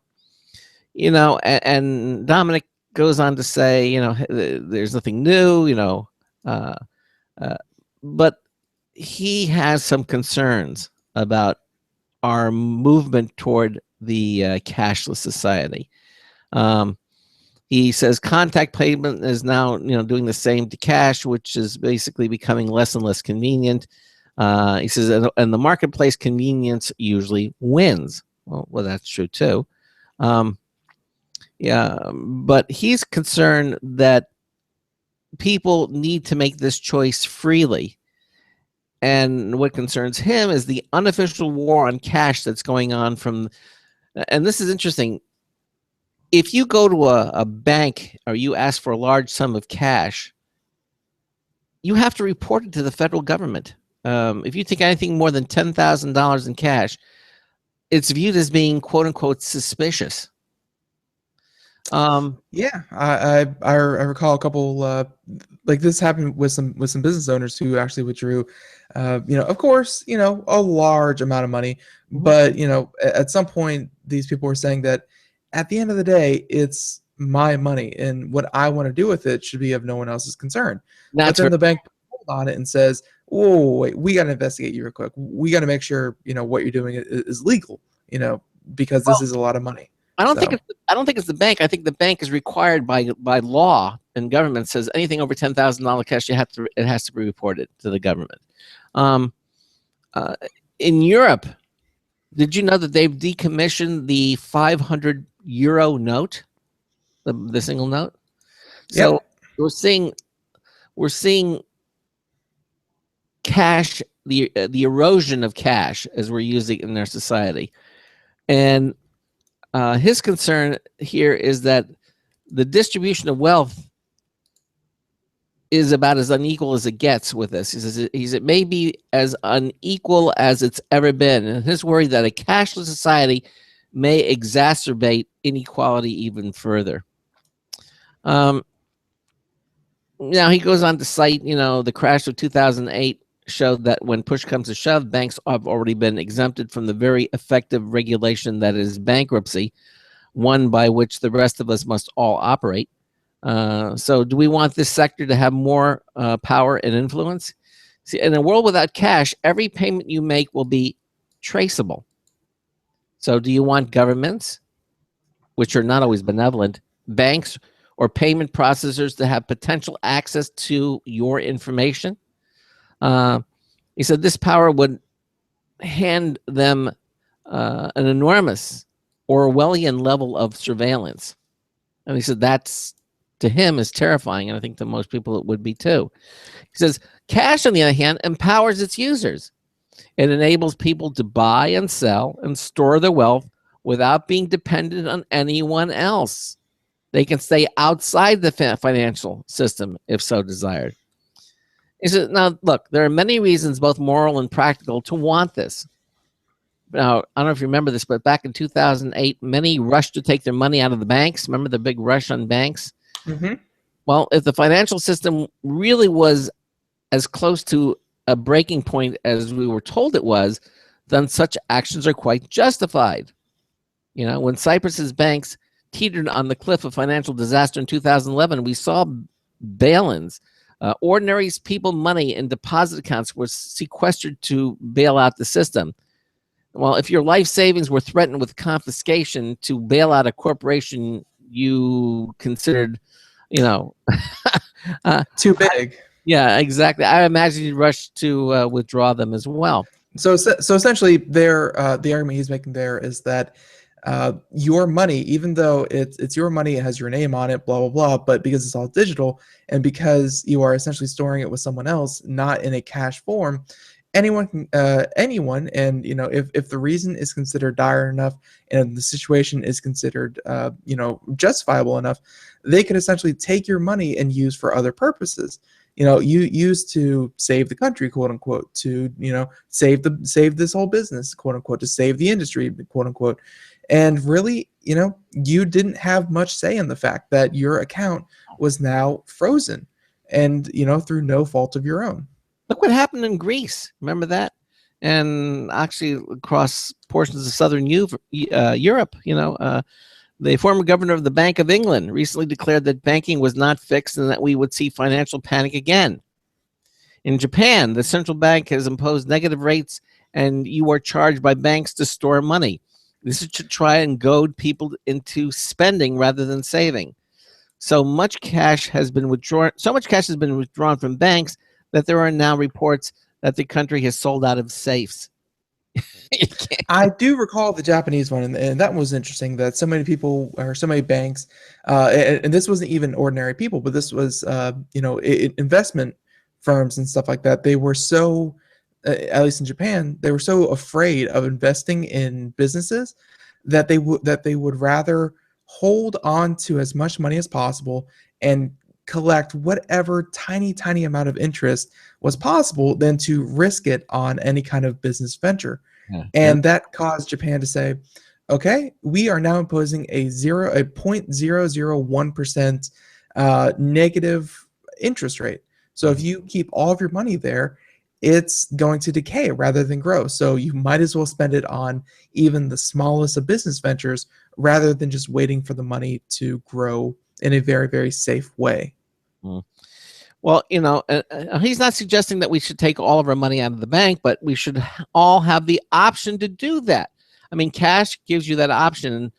and Dominic goes on to say, there's nothing new, but he has some concerns about our movement toward the cashless society. He says contact payment is now, doing the same to cash, which is basically becoming less and less convenient. He says, and the marketplace convenience usually wins. Well, that's true too. Yeah, but he's concerned that people need to make this choice freely. And what concerns him is the unofficial war on cash that's going on and this is interesting. If you go to a bank or you ask for a large sum of cash, you have to report it to the federal government. if you take anything more than $10,000 in cash, it's viewed as being quote unquote suspicious. Yeah, I recall a couple like this happened with some business owners who actually withdrew, of course, a large amount of money, but at some point these people were saying that at the end of the day it's my money and what I want to do with it should be of no one else's concern. But then the bank pulled on it and says, "Whoa, wait, we got to investigate you real quick. We got to make sure what you're doing is legal, because this is a lot of money." I don't think it's the bank. I think the bank is required by law, and government says anything over $10,000 cash it has to be reported to the government. In Europe, did you know that they've decommissioned the 500 euro note, the single note? So we're seeing cash, the erosion of cash as we're using it in our society, and his concern here is that the distribution of wealth is about as unequal as it gets with this. He says it may be as unequal as it's ever been, and his worry that a cashless society may exacerbate inequality even further. Now he goes on to cite, the crash of 2008 showed that when push comes to shove, banks have already been exempted from the very effective regulation that is bankruptcy, one by which the rest of us must all operate. So do we want this sector to have more power and influence? See, in a world without cash, every payment you make will be traceable. So do you want governments, which are not always benevolent, banks, or payment processors to have potential access to your information? He said this power would hand them an enormous Orwellian level of surveillance. And he said that's, to him, is terrifying, and I think to most people it would be too. He says cash, on the other hand, empowers its users. It enables people to buy and sell and store their wealth without being dependent on anyone else. They can stay outside the financial system if so desired. He said, now, look, there are many reasons, both moral and practical, to want this. Now, I don't know if you remember this, but back in 2008, many rushed to take their money out of the banks. Remember the big rush on banks? Mm-hmm. Well, if the financial system really was as close to a breaking point as we were told it was, then such actions are quite justified. When Cyprus's banks teetered on the cliff of financial disaster in 2011, we saw bail-ins. Ordinary people money in deposit accounts was sequestered to bail out the system. Well, if your life savings were threatened with confiscation to bail out a corporation you considered, too big. Yeah, exactly. I imagine you'd rush to withdraw them as well. So essentially, the argument he's making there is that your money, even though it's your money, it has your name on it, blah blah blah, but because it's all digital and because you are essentially storing it with someone else, not in a cash form, anyone, and if the reason is considered dire enough and the situation is considered justifiable enough, they can essentially take your money and use for other purposes. You used to save the country, quote unquote, to save this whole business, quote unquote, to save the industry, quote unquote. And really, you didn't have much say in the fact that your account was now frozen and, through no fault of your own. Look what happened in Greece. Remember that? And actually across portions of southern Europe, the former governor of the Bank of England recently declared that banking was not fixed and that we would see financial panic again. In Japan, the central bank has imposed negative rates and you are charged by banks to store money. This is to try and goad people into spending rather than saving. So much cash has been withdrawn from banks that there are now reports that the country has sold out of safes. I do recall the Japanese one, and that was interesting that so many people or so many banks, and this wasn't even ordinary people, but this was, investment firms and stuff like that. They were so, at least in Japan, they were so afraid of investing in businesses that they would rather hold on to as much money as possible and collect whatever tiny amount of interest was possible than to risk it on any kind of business venture. Yeah. And that caused Japan to say, okay, we are now imposing a 0.001% negative interest rate. So if you keep all of your money there, it's going to decay rather than grow. So you might as well spend it on even the smallest of business ventures rather than just waiting for the money to grow in a very, very safe way. Well, he's not suggesting that we should take all of our money out of the bank, but we should all have the option to do that. I mean, cash gives you that option,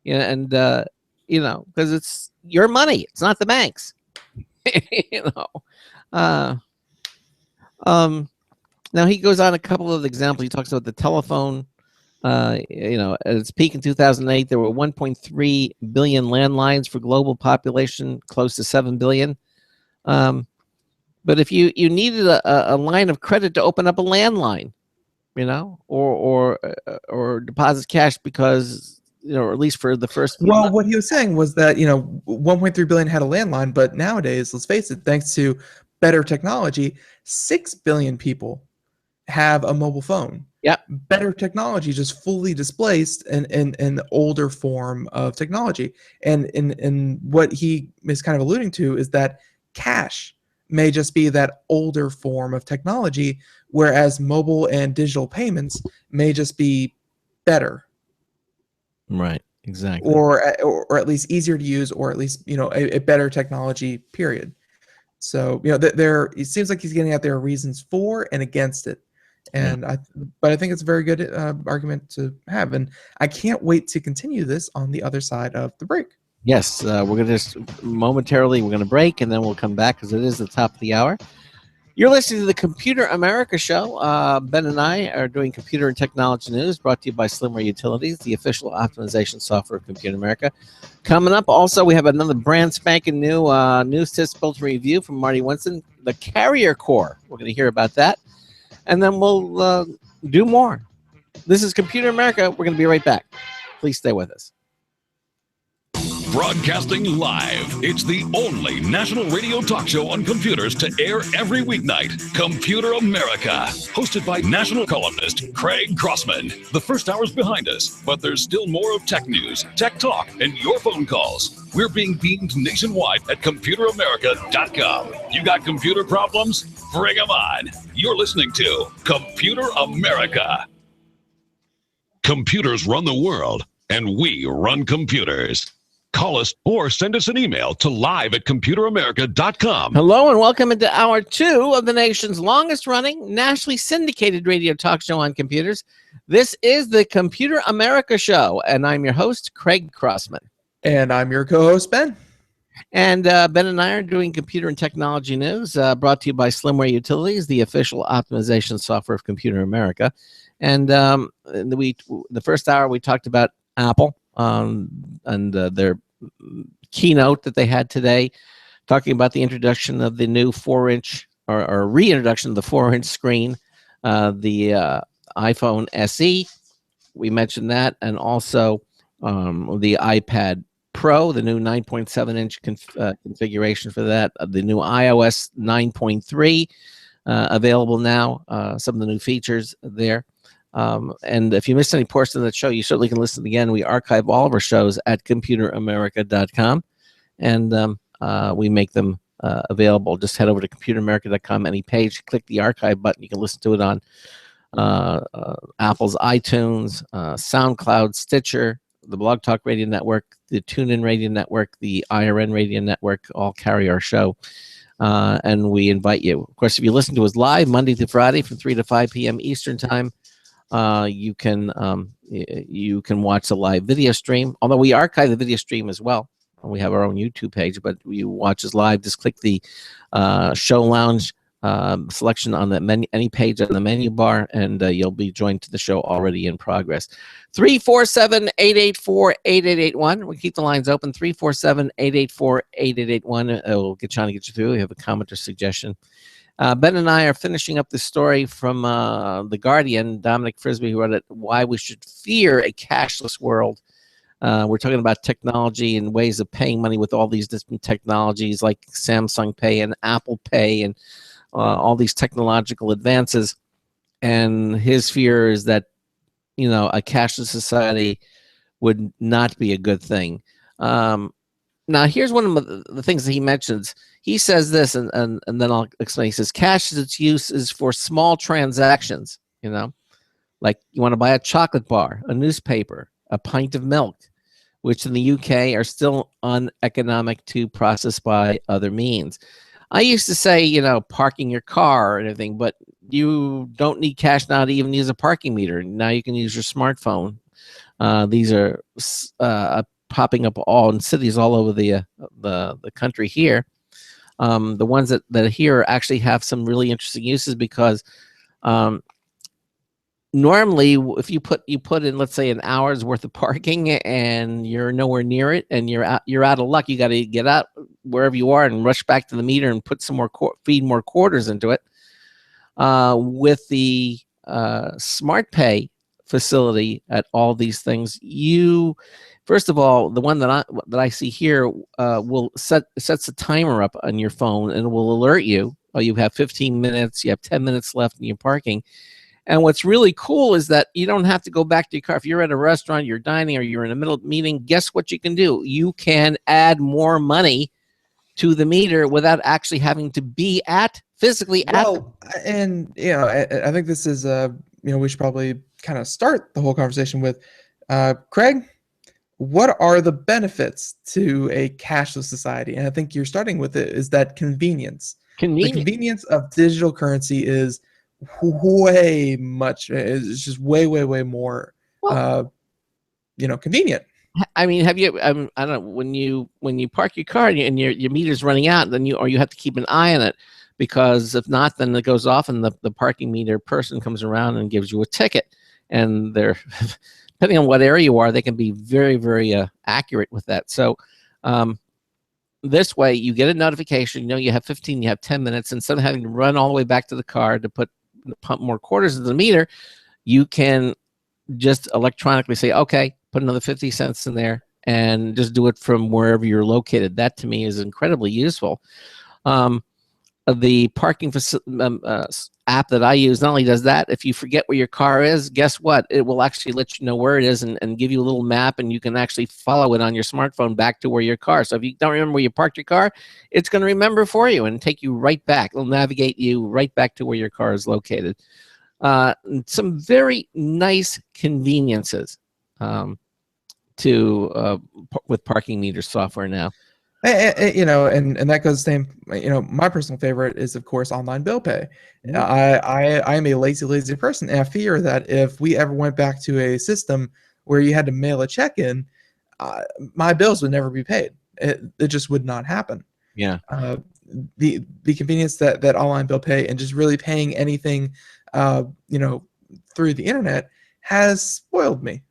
because it's your money. It's not the bank's. Now he goes on a couple of examples. He talks about the telephone. At its peak in 2008, there were 1.3 billion landlines for global population, close to 7 billion. But if you needed a line of credit to open up a landline, or deposit cash because, or at least for the first. Well, what he was saying was that, 1.3 billion had a landline, but nowadays, let's face it, thanks to better technology, 6 billion people have a mobile phone. Yep. Better technology just fully displaced an older form of technology. And what he is kind of alluding to is that cash may just be that older form of technology, whereas mobile and digital payments may just be better. Right, exactly. Or at least easier to use, or at least, a better technology, period. So, it seems like he's getting out there reasons for and against it. And but I think it's a very good argument to have. And I can't wait to continue this on the other side of the break. Yes, we're going to just momentarily, we're going to break, and then we'll come back because it is the top of the hour. You're listening to the Computer America Show. Ben and I are doing computer and technology news brought to you by Slimware Utilities, the official optimization software of Computer America. Coming up, also, we have another brand spanking new news tips built review from Marty Winston, the Carrier Core. We're going to hear about that. And then we'll do more. This is Computer America. We're going to be right back. Please stay with us. Broadcasting live. It's the only national radio talk show on computers to air every weeknight. Computer America. Hosted by national columnist Craig Crossman. The first hour's behind us, but there's still more of tech news, tech talk, and your phone calls. We're being beamed nationwide at ComputerAmerica.com. You got computer problems? Bring them on. You're listening to Computer America. Computers run the world, and we run computers. Call us or send us an email to live@computeramerica.com. Hello and welcome into hour 2 of the nation's longest running, nationally syndicated radio talk show on computers. This is the Computer America Show, and I'm your host, Craig Crossman. And I'm your co-host, Ben. And Ben and I are doing computer and technology news brought to you by Slimware Utilities, the official optimization software of Computer America. And the first hour we talked about Apple and their keynote that they had today, talking about the introduction of the new 4-inch or reintroduction of the 4-inch screen, the iPhone SE. We mentioned that, and also the iPad Pro, the new 9.7-inch configuration for that, the new iOS 9.3 available now, some of the new features there. And if you missed any portion of that show, you certainly can listen again. We archive all of our shows at ComputerAmerica.com, and we make them available. Just head over to ComputerAmerica.com, any page, click the archive button. You can listen to it on Apple's iTunes, SoundCloud, Stitcher, the Blog Talk Radio Network, the TuneIn Radio Network, the IRN Radio Network, all carry our show. And we invite you. Of course, if you listen to us live Monday through Friday from 3 to 5 p.m. Eastern Time, you can watch the live video stream. Although we archive the video stream as well, we have our own YouTube page. But you watch us live. Just click the Show Lounge selection on the menu, any page on the menu bar, and you'll be joined to the show already in progress. 347-884-8881. We keep the lines open. 347-884-8881. We'll trying to get you through. We have a comment or suggestion. Ben and I are finishing up the story from The Guardian, Dominic Frisby, who wrote it, Why We Should Fear a Cashless World. We're talking about technology and ways of paying money with all these different technologies like Samsung Pay and Apple Pay and all these technological advances. And his fear is that, a cashless society would not be a good thing. Now, here's one of the things that he mentions. He says this, and then I'll explain. He says, cash is its use is for small transactions, like you want to buy a chocolate bar, a newspaper, a pint of milk, which in the UK are still uneconomic to process by other means. I used to say, parking your car or anything, but you don't need cash now to even use a parking meter. Now you can use your smartphone. These are popping up all in cities all over the country here. The ones that here actually have some really interesting uses because normally if you put in, let's say, an hour's worth of parking and you're nowhere near it and you're out of luck, you got to get out wherever you are and rush back to the meter and put some more feed more quarters into it. With the Smart Pay facility at all these things, first of all, the one that I see here will sets a timer up on your phone and it will alert you. Oh, you have 15 minutes, you have 10 minutes left in your parking. And what's really cool is that you don't have to go back to your car. If you're at a restaurant, you're dining, or you're in the middle of a meeting, guess what you can do? You can add more money to the meter without actually having to be physically at. And I think this is we should probably kind of start the whole conversation with Craig. What are the benefits to a cashless society? And I think you're starting with it is that convenience. The convenience of digital currency is way much. It's just way more convenient. I mean, have you? I don't know, when you park your car and your meter's running out, then you have to keep an eye on it, because if not, then it goes off and the parking meter person comes around and gives you a ticket. And they're depending on what area you are, they can be very, very accurate with that. So this way, you get a notification. You have 15, you have 10 minutes. Instead of having to run all the way back to the car to pump more quarters into the meter, you can just electronically say, okay, put another 50 cents in there and just do it from wherever you're located. That to me is incredibly useful. The parking app that I use not only does that, if you forget where your car is, guess what? It will actually let you know where it is and give you a little map, and you can actually follow it on your smartphone back to where your car. So if you don't remember where you parked your car, it's going to remember for you and take you right back. It'll navigate you right back to where your car is located. Some very nice conveniences with parking meter software now. And that goes the same. My personal favorite is, of course, online bill pay. I am a lazy person, and I fear that if we ever went back to a system where you had to mail a check in, my bills would never be paid. It just would not happen. Yeah. The convenience that online bill pay and just really paying anything, through the internet has spoiled me.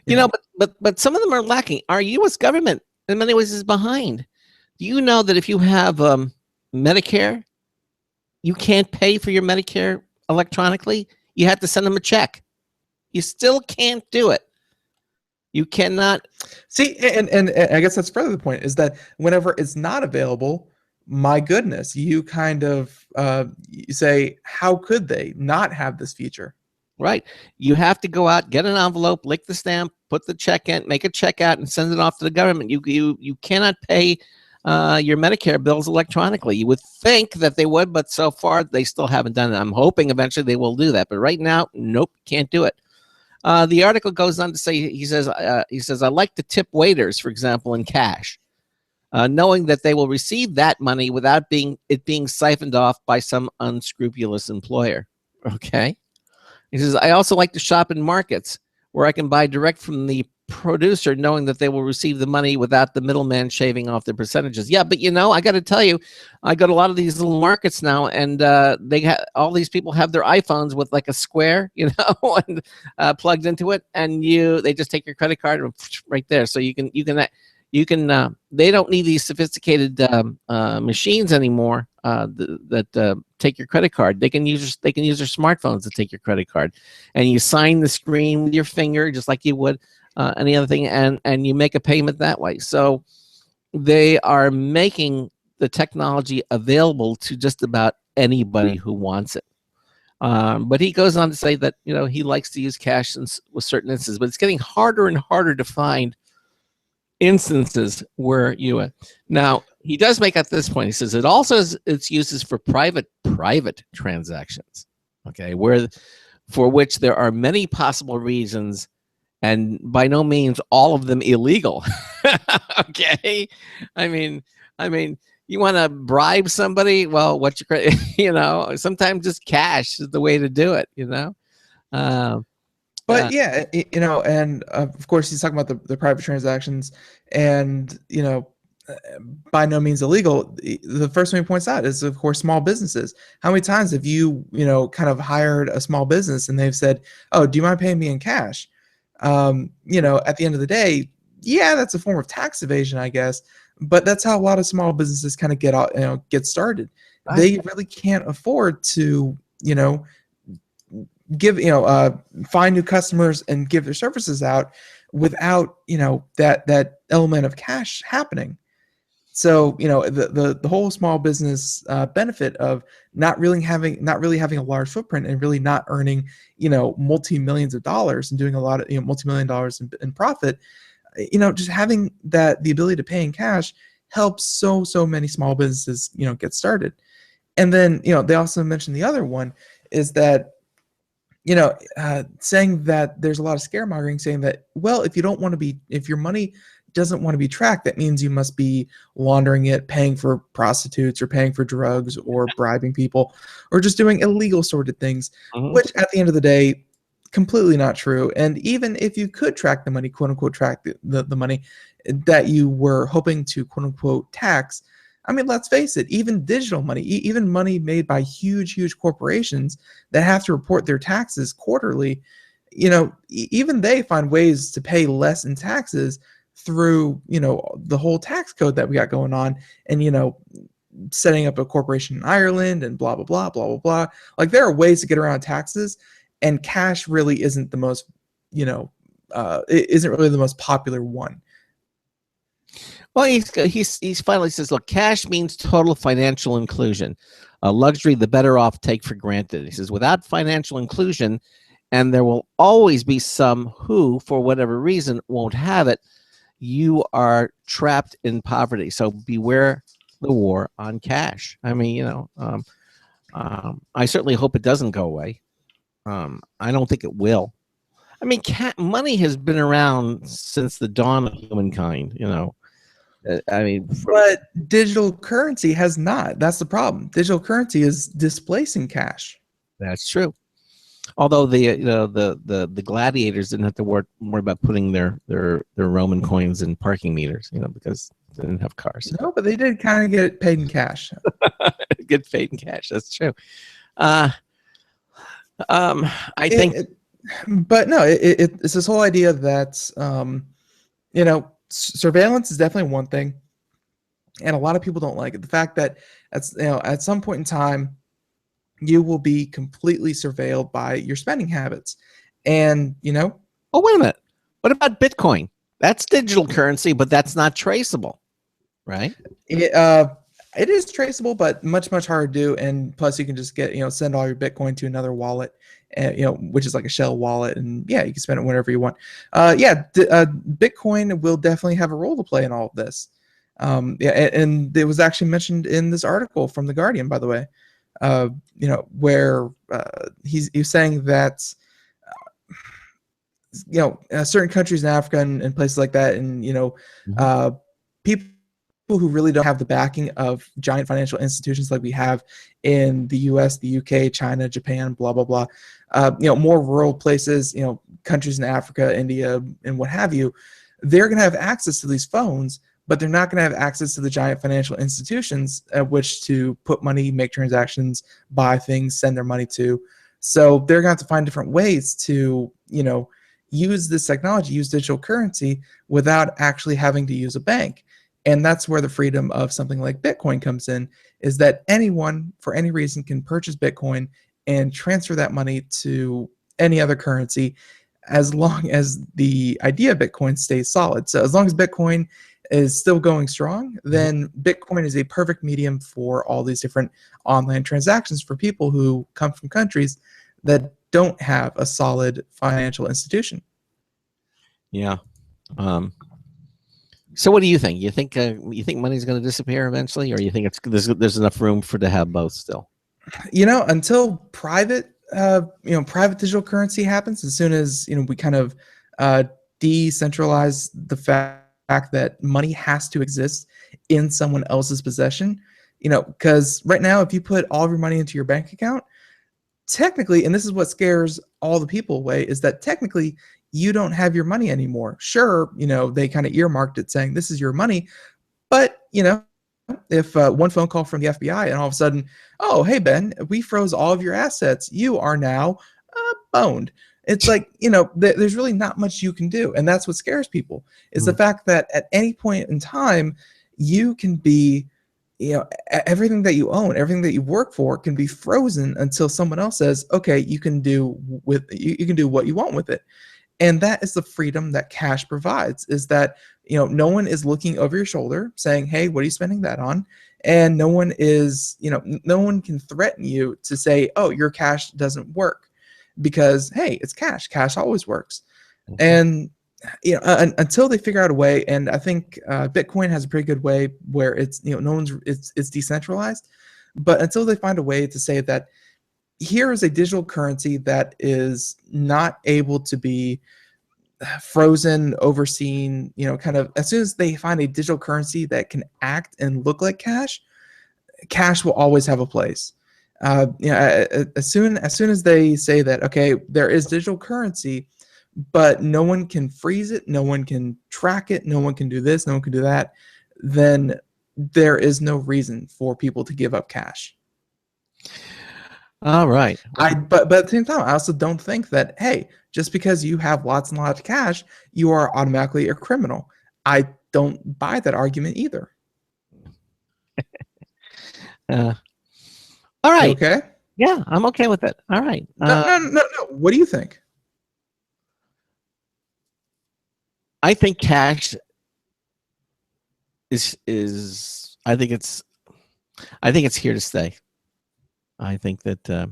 But some of them are lacking. Our U.S. government, in many ways, is behind. Do you know that if you have Medicare, you can't pay for your Medicare electronically? You have to send them a check. You still can't do it. You cannot. See, and I guess that's further the point, is that whenever it's not available, my goodness, you kind of you say, how could they not have this feature? Right. You have to go out, get an envelope, lick the stamp, put the check in, make a check out, and send it off to the government. You cannot pay your Medicare bills electronically. You would think that they would, but so far they still haven't done it. I'm hoping eventually they will do that, but right now, nope, can't do it. The article goes on to say, he says, I like to tip waiters, for example, in cash, knowing that they will receive that money without it being siphoned off by some unscrupulous employer. Okay. He says, I also like to shop in markets where I can buy direct from the producer, knowing that they will receive the money without the middleman shaving off their percentages. Yeah, but I got to tell you, I go to a lot of these little markets now, and all these people have their iPhones with like a square, and plugged into it, and they just take your credit card and right there. So you can. They don't need these sophisticated machines anymore that take your credit card. They can use their smartphones to take your credit card, and you sign the screen with your finger just like you would any other thing, and you make a payment that way. So they are making the technology available to just about anybody who wants it. But he goes on to say that he likes to use cash with certain instances, but it's getting harder and harder to find instances where now he does make at this point. He says it also has its uses for private transactions. Okay, for which there are many possible reasons, and by no means all of them illegal. Okay, I mean, you want to bribe somebody? Well, sometimes just cash is the way to do it. But yeah, and of course he's talking about the private transactions, and by no means illegal. The first thing he points out is, of course, small businesses. How many times have you kind of hired a small business and they've said, "Oh, do you mind paying me in cash?" At the end of the day, yeah, that's a form of tax evasion, I guess. But that's how a lot of small businesses kind of get started. They really can't afford to, give, find new customers and give their services out without, that element of cash happening. So, the whole small business benefit of not really having a large footprint and really not earning, multi-millions of dollars and doing a lot of, multi-million dollars in profit, just having the ability to pay in cash helps so many small businesses, get started. And then, they also mentioned the other one is that, saying that there's a lot of scaremongering saying that, well, if your money doesn't want to be tracked, that means you must be laundering it, paying for prostitutes or paying for drugs or bribing people or just doing illegal sort of things, which at the end of the day, completely not true. And even if you could track the money, quote unquote, track the money that you were hoping to quote unquote tax, I mean, let's face it, even digital money, even money made by huge corporations that have to report their taxes quarterly, even they find ways to pay less in taxes through, the whole tax code that we got going on, and, setting up a corporation in Ireland and blah, blah, blah, blah, blah, blah. Like, there are ways to get around taxes, and cash really isn't the most, it isn't really the most popular one. Well, he's finally says, look, cash means total financial inclusion, a luxury the better off take for granted. He says, without financial inclusion, and there will always be some who, for whatever reason, won't have it, you are trapped in poverty. So beware the war on cash. I mean, I certainly hope it doesn't go away. I don't think it will. I mean, money has been around since the dawn of humankind, but digital currency has not. That's the problem. Digital currency is displacing cash. That's true. Although the gladiators didn't have to worry about putting their Roman coins in parking meters, because they didn't have cars. No, but they did kind of get paid in cash. Get paid in cash. That's true. I think, but no, it's this whole idea that surveillance is definitely one thing, and a lot of people don't like it. The fact that at some point in time, you will be completely surveilled by your spending habits, and oh, wait a minute. What about Bitcoin? That's digital currency, but that's not traceable, right? It is traceable, but much harder to do. And plus, you can just send all your Bitcoin to another wallet, and which is like a shell wallet, and yeah, you can spend it whenever you want. Bitcoin will definitely have a role to play in all of this. And it was actually mentioned in this article from The Guardian, by the way. Where he's saying that certain countries in Africa and places like that, and people who really don't have the backing of giant financial institutions like we have in the US, the UK, China, Japan, blah blah blah, more rural places, countries in Africa, India, and what have you, they're going to have access to these phones, but they're not going to have access to the giant financial institutions at which to put money, make transactions, buy things, send their money to. So they're going to have to find different ways to, use this technology, use digital currency without actually having to use a bank. And that's where the freedom of something like Bitcoin comes in, is that anyone, for any reason, can purchase Bitcoin and transfer that money to any other currency as long as the idea of Bitcoin stays solid. So as long as Bitcoin is still going strong, then Bitcoin is a perfect medium for all these different online transactions for people who come from countries that don't have a solid financial institution. Yeah. So what do you think? You think money's going to disappear eventually, or you think there's enough room to have both still? Until private digital currency happens, as soon as we kind of decentralize the fact that money has to exist in someone else's possession, because right now, if you put all of your money into your bank account, technically, and this is what scares all the people away, is that technically you don't have your money anymore. Sure, they kind of earmarked it saying this is your money, but if one phone call from the FBI and all of a sudden, oh, hey, Ben, we froze all of your assets. You are now boned. It's like, there's really not much you can do. And that's what scares people is the fact that at any point in time, you can be, everything that you own, everything that you work for can be frozen until someone else says, okay, you can do what you want with it. And that is the freedom that cash provides, is that, no one is looking over your shoulder saying, hey, what are you spending that on? And no one is, no one can threaten you to say, oh, your cash doesn't work because, hey, it's cash. Cash always works. And, until they figure out a way, and I think Bitcoin has a pretty good way where it's, it's decentralized, but until they find a way to say that here is a digital currency that is not able to be frozen, overseen, kind of as soon as they find a digital currency that can act and look like cash will always have a place. As soon as they say that, okay, there is digital currency, but no one can freeze it, no one can track it, no one can do this, no one can do that, then there is no reason for people to give up cash. All right. But at the same time, I also don't think that, hey, just because you have lots and lots of cash, you are automatically a criminal. I don't buy that argument either. All right. Okay. Yeah, I'm okay with it. All right. No. What do you think? I think cash is. I think it's here to stay. I think that that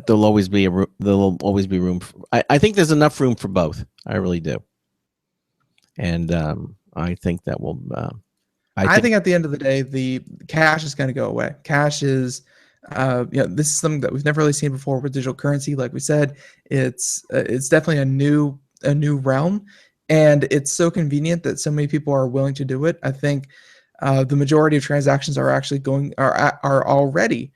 there'll always be room. I think there's enough room for both. I really do, and I think that will. I think at the end of the day, the cash is going to go away. Cash is, this is something that we've never really seen before with digital currency. Like we said, it's definitely a new realm, and it's so convenient that so many people are willing to do it. I think the majority of transactions are actually are already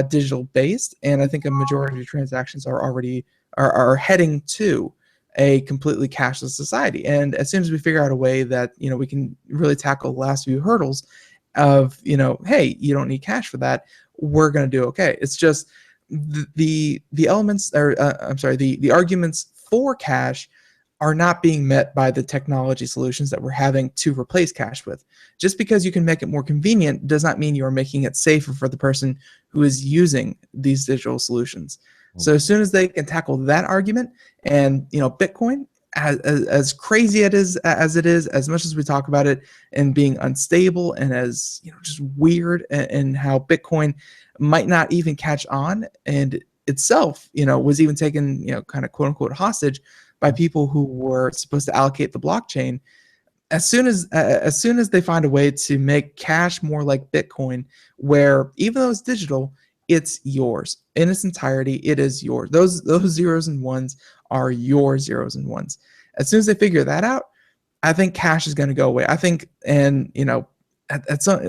digital based, and I think a majority of transactions are already are heading to a completely cashless society. And as soon as we figure out a way that we can really tackle the last few hurdles of hey, you don't need cash for that, we're going to do okay. It's just the elements, or the arguments for cash are not being met by the technology solutions that we're having to replace cash with. Just because you can make it more convenient does not mean you are making it safer for the person who is using these digital solutions. So as soon as they can tackle that argument, and Bitcoin, as crazy as it is, as much as we talk about it and being unstable and as just weird, and how Bitcoin might not even catch on, and itself was even taken kind of quote unquote hostage by people who were supposed to allocate the blockchain. As soon as they find a way to make cash more like Bitcoin, where even though it's digital, it's yours in its entirety. It is yours. Those zeros and ones are your zeros and ones. As soon as they figure that out, I think cash is going to go away. I think, and at some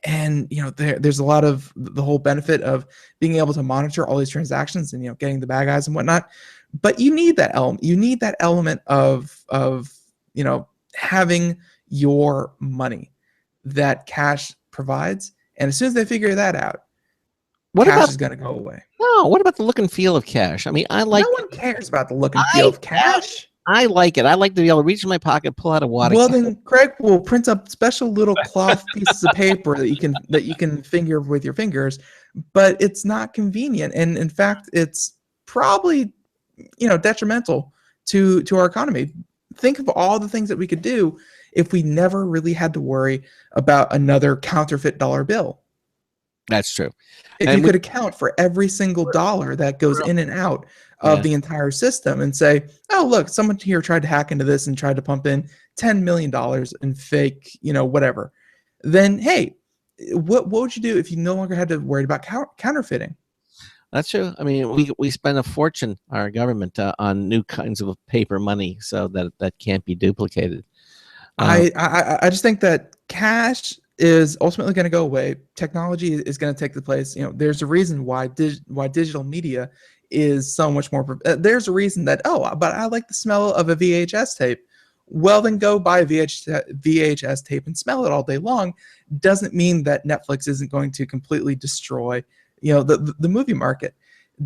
there's a lot of the whole benefit of being able to monitor all these transactions and getting the bad guys and whatnot. But you need that element. You need that element of having your money that cash provides. And as soon as they figure that out, cash is going to go away. No, what about the look and feel of cash? I mean, no one cares about the look and feel of cash. I like it. I like to be able to reach in my pocket, pull out a water. Well, can. then Craig will print up special little cloth pieces of paper that you can finger with your fingers, but it's not convenient, and in fact, it's probably detrimental to our economy. Think of all the things that we could do if we never really had to worry about another counterfeit dollar bill. That's true. If And you could account for every single dollar that goes in and out of the entire system and say, oh, look, someone here tried to hack into this and tried to pump in $10 million in fake, whatever. Then, hey, what would you do if you no longer had to worry about counterfeiting? That's true. I mean, we spend a fortune, our government, on new kinds of paper money, so that can't be duplicated. I just think that cash is ultimately going to go away. Technology is going to take the place. There's a reason why digital media is so much more. There's a reason that but I like the smell of a VHS tape. Well, then go buy a VHS tape and smell it all day long. Doesn't mean that Netflix isn't going to completely destroy the movie market.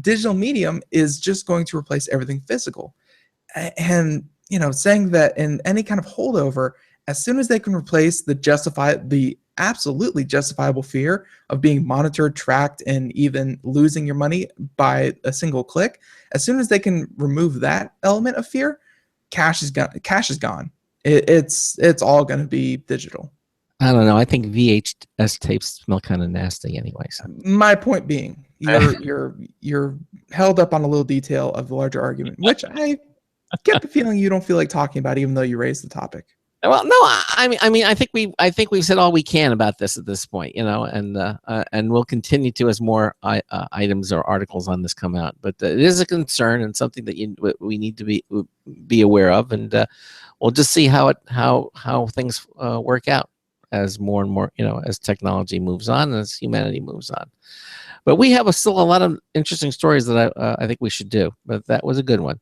Digital medium is just going to replace everything physical. And saying that in any kind of holdover, as soon as they can replace the absolutely justifiable fear of being monitored, tracked, and even losing your money by a single click, as soon as they can remove that element of fear, cash is gone. It's all going to be digital. I don't know. I think VHS tapes smell kind of nasty, anyways. My point being, you're held up on a little detail of the larger argument, which I get the feeling you don't feel like talking about, even though you raised the topic. Well, no, I mean, I think we've said all we can about this at this point, and we'll continue to as more items or articles on this come out. But it is a concern and something that we need to be aware of, and we'll just see how things work out as more and more, as technology moves on and as humanity moves on. But we have still a lot of interesting stories that I think we should do. But that was a good one.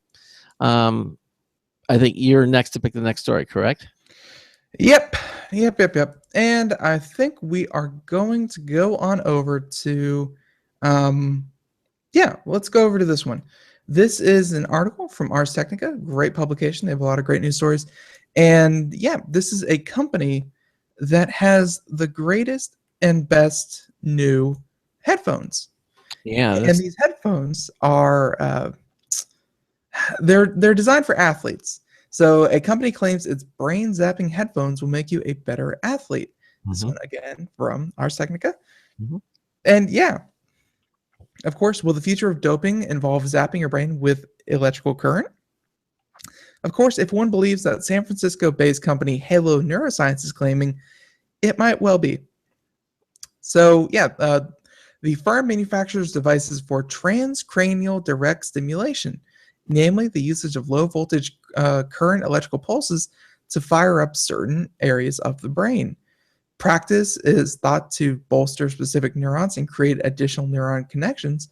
I think you're next to pick the next story, correct? Yep. And I think we are going to go on over to, let's go over to this one. This is an article from Ars Technica, great publication. They have a lot of great news stories. And this is a company that has the greatest and best new headphones. Yeah. And these headphones are, they're designed for athletes. So a company claims its brain zapping headphones will make you a better athlete. This one again from Ars Technica. And of course, will the future of doping involve zapping your brain with electrical current? Of course, if one believes that San Francisco-based company Halo Neuroscience is claiming, it might well be. So the firm manufactures devices for transcranial direct stimulation, namely the usage of low voltage current electrical pulses to fire up certain areas of the brain. Practice is thought to bolster specific neurons and create additional neuron connections,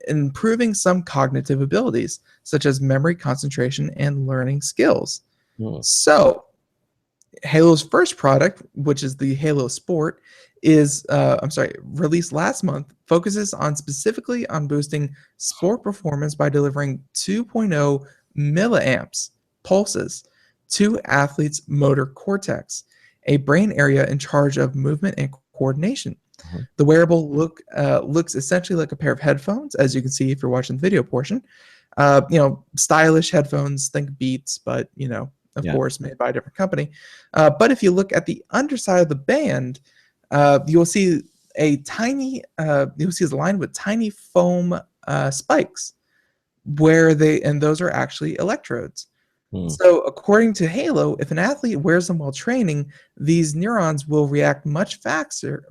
improving some cognitive abilities, such as memory, concentration, and learning skills. So, Halo's first product, which is the Halo Sport, is released last month, focuses specifically on boosting sport performance by delivering 2.0 milliamps pulses to athletes' motor cortex, a brain area in charge of movement and coordination. The wearable looks essentially like a pair of headphones, as you can see if you're watching the video portion. Stylish headphones, think Beats, but of course made by a different company. But if you look at the underside of the band, you'll see is lined with tiny foam spikes, those are actually electrodes. So according to Halo, if an athlete wears them while training, these neurons will react much faster,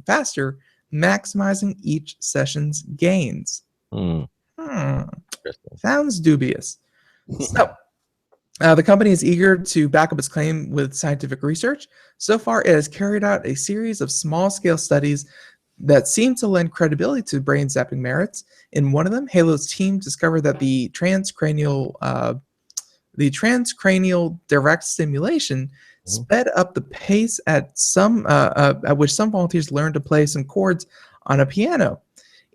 maximizing each session's gains. Sounds dubious. So the company is eager to back up its claim with scientific research. So far, it has carried out a series of small-scale studies that seem to lend credibility to brain zapping merits. In one of them, Halo's team discovered that the transcranial direct stimulation sped up the pace at which some volunteers learned to play some chords on a piano.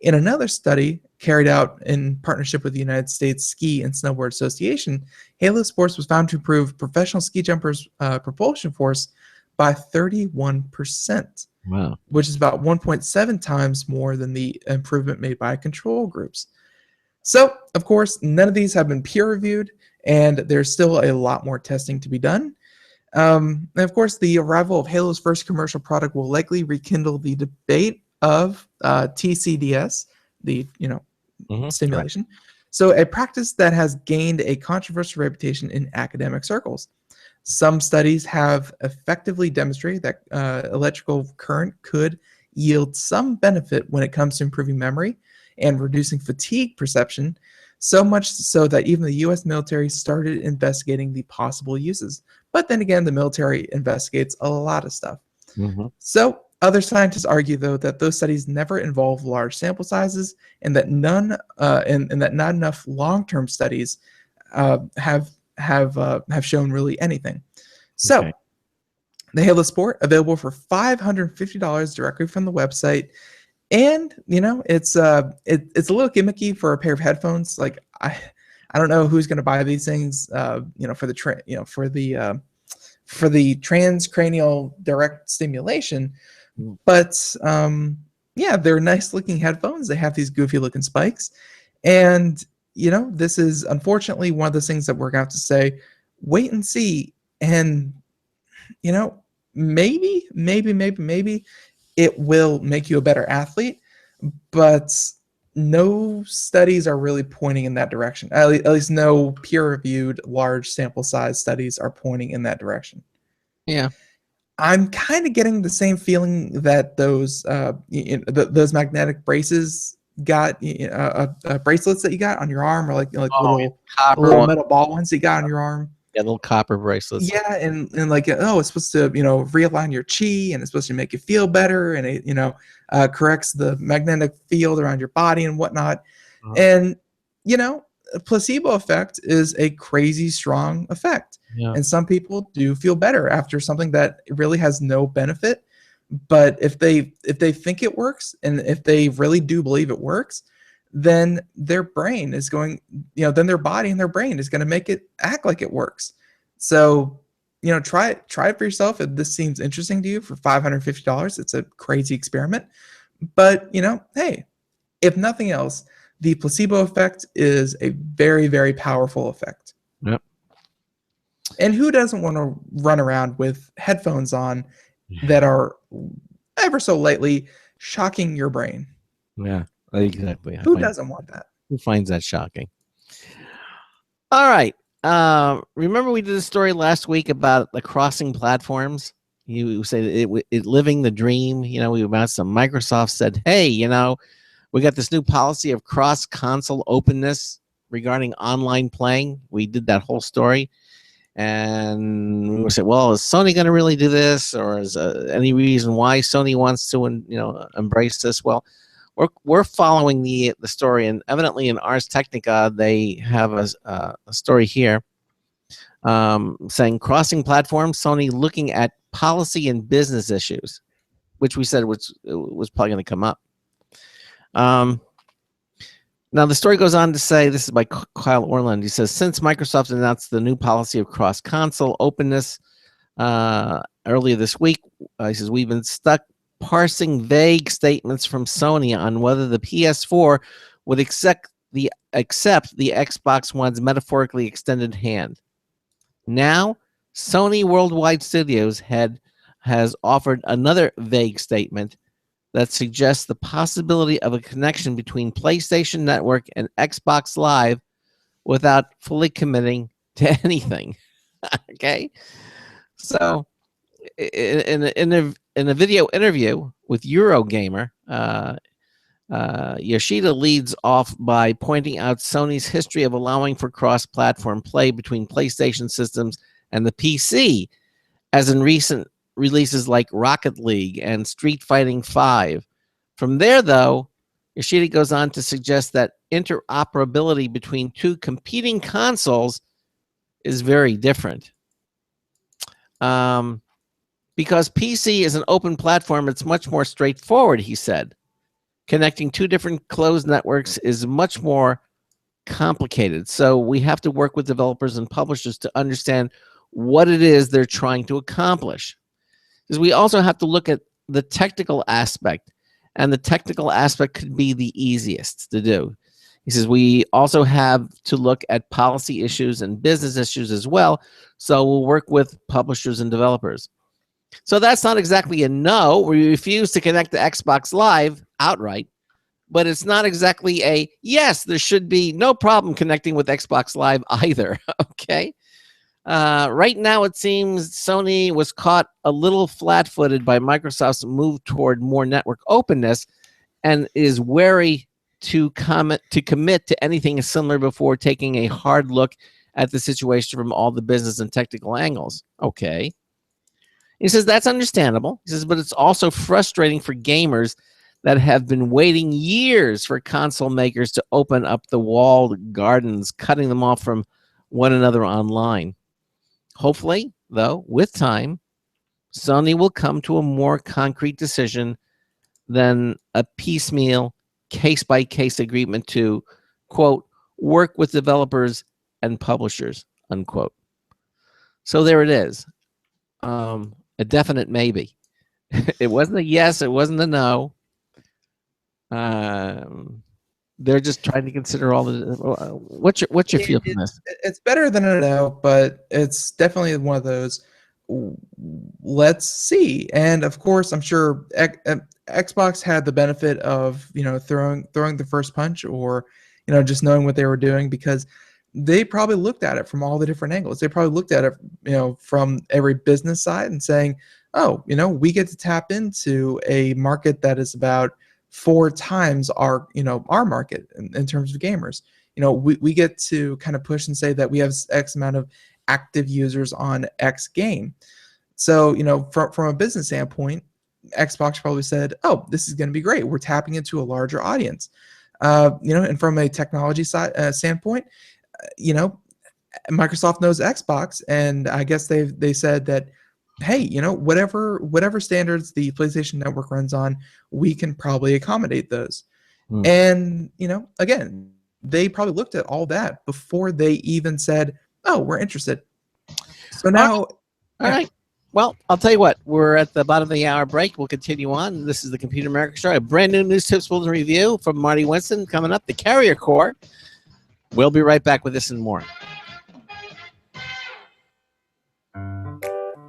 In another study, carried out in partnership with the United States Ski and Snowboard Association, Halo Sports was found to improve professional ski jumpers' propulsion force by 31%, Wow. which is about 1.7 times more than the improvement made by control groups. So, of course, none of these have been peer-reviewed, and there's still a lot more testing to be done. And of course, the arrival of Halo's first commercial product will likely rekindle the debate of TCDS, the stimulation. So, a practice that has gained a controversial reputation in academic circles. Some studies have effectively demonstrated that electrical current could yield some benefit when it comes to improving memory and reducing fatigue perception, so much so that even the U.S. military started investigating the possible uses. But then again, the military investigates a lot of stuff. So other scientists argue, though, that those studies never involve large sample sizes, and that that not enough long-term studies have shown really anything. So, Okay. the Halo Sport, available for $550 directly from the website, and it's a little gimmicky for a pair of headphones. Like I don't know who's going to buy these things, for the for the transcranial direct stimulation, but yeah, they're nice looking headphones. They have these goofy looking spikes, and this is unfortunately one of those things that we're going to have to say, wait and see. And, maybe it will make you a better athlete, but no studies are really pointing in that direction. At least no peer-reviewed large sample size studies are pointing in that direction. Yeah. I'm kind of getting the same feeling that those magnetic braces got bracelets that you got on your arm, or like little metal ball ones you got on your arm. Yeah, little copper bracelets. Yeah, and like, it's supposed to realign your chi, and it's supposed to make you feel better, and it corrects the magnetic field around your body and whatnot. And a placebo effect is a crazy strong effect. Yeah. And some people do feel better after something that really has no benefit. But if they think it works, and if they really do believe it works, then their brain is going, then their body and their brain is going to make it act like it works. So, try it for yourself. If this seems interesting to you, for $550, it's a crazy experiment. But, hey, if nothing else, the placebo effect is a very, very powerful effect. Yep. And who doesn't want to run around with headphones on that are ever so lightly shocking your brain? Yeah, exactly. Who doesn't want that? Who finds that shocking? All right. Remember we did a story last week about the crossing platforms? You say it living the dream. We about some Microsoft said, hey, we got this new policy of cross-console openness regarding online playing. We did that whole story. And we said, well, is Sony going to really do this, or is any reason why Sony wants to, embrace this? Well, we're following the story, and evidently in Ars Technica they have a story here saying crossing platforms, Sony looking at policy and business issues, which we said was probably going to come up. Now, the story goes on to say, this is by Kyle Orland. He says, since Microsoft announced the new policy of cross-console openness earlier this week, he says, we've been stuck parsing vague statements from Sony on whether the PS4 would accept the Xbox One's metaphorically extended hand. Now, Sony Worldwide Studios has offered another vague statement that suggests the possibility of a connection between PlayStation Network and Xbox Live without fully committing to anything. Okay? So, in a video interview with Eurogamer, Yoshida leads off by pointing out Sony's history of allowing for cross-platform play between PlayStation systems and the PC, as in recent releases like Rocket League and Street Fighting V. From there, though, Yoshida goes on to suggest that interoperability between two competing consoles is very different. Because PC is an open platform, it's much more straightforward, he said. connecting two different closed networks is much more complicated. So we have to work with developers and publishers to understand what it is they're trying to accomplish. Because we also have to look at the technical aspect, and the technical aspect could be the easiest to do. He says we also have to look at policy issues and business issues as well. So we'll work with publishers and developers. So that's not exactly a no. We refuse to connect to Xbox Live outright, but it's not exactly a yes, there should be no problem connecting with Xbox Live either. Okay. Right now, it seems Sony was caught a little flat-footed by Microsoft's move toward more network openness and is wary to commit to anything similar before taking a hard look at the situation from all the business and technical angles. Okay. He says that's understandable. He says, but it's also frustrating for gamers that have been waiting years for console makers to open up the walled gardens, cutting them off from one another online. Hopefully, though, with time, Sony will come to a more concrete decision than a piecemeal, case-by-case agreement to, quote, work with developers and publishers, unquote. So there it is. A definite maybe. It wasn't a yes, it wasn't a no. They're just trying to consider all the. What's your feel from this? It's better than a no, but it's definitely one of those. Let's see. And of course, I'm sure Xbox had the benefit of throwing the first punch, or just knowing what they were doing, because they probably looked at it from all the different angles. They probably looked at it from every business side and saying, oh, we get to tap into a market that is about 4 times our market in terms of gamers. We get to kind of push and say that we have X amount of active users on X game. So, from a business standpoint, Xbox probably said, oh, this is going to be great. We're tapping into a larger audience. And from a technology side standpoint, Microsoft knows Xbox, and I guess they said that, hey, whatever standards the PlayStation Network runs on, we can probably accommodate those. And again, they probably looked at all that before they even said, oh, we're interested. So now, all right. Well, I'll tell you what, we're at the bottom of the hour break. We'll continue on. This is the Computer America Show, a brand new news tips bulletin review from Marty Winston coming up, the Carrier Core. We'll be right back with this and more.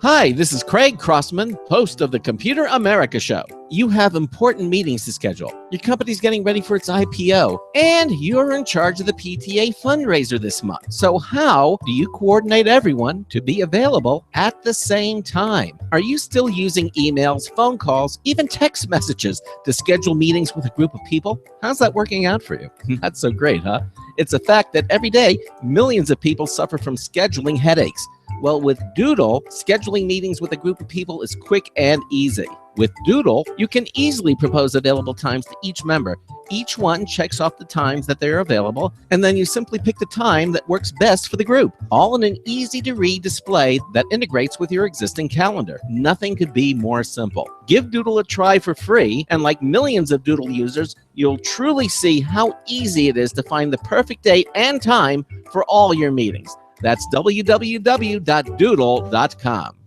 Hi, this is Craig Crossman, host of the Computer America Show. You have important meetings to schedule. Your company's getting ready for its IPO, and you're in charge of the PTA fundraiser this month. So how do you coordinate everyone to be available at the same time? Are you still using emails, phone calls, even text messages to schedule meetings with a group of people? How's that working out for you? That's so great, huh? It's a fact that every day, millions of people suffer from scheduling headaches. Well, with Doodle, scheduling meetings with a group of people is quick and easy. With Doodle, you can easily propose available times to each member. Each one checks off the times that they're available, and then you simply pick the time that works best for the group, all in an easy-to-read display that integrates with your existing calendar. Nothing could be more simple. Give Doodle a try for free, and like millions of Doodle users, you'll truly see how easy it is to find the perfect date and time for all your meetings. That's www.doodle.com.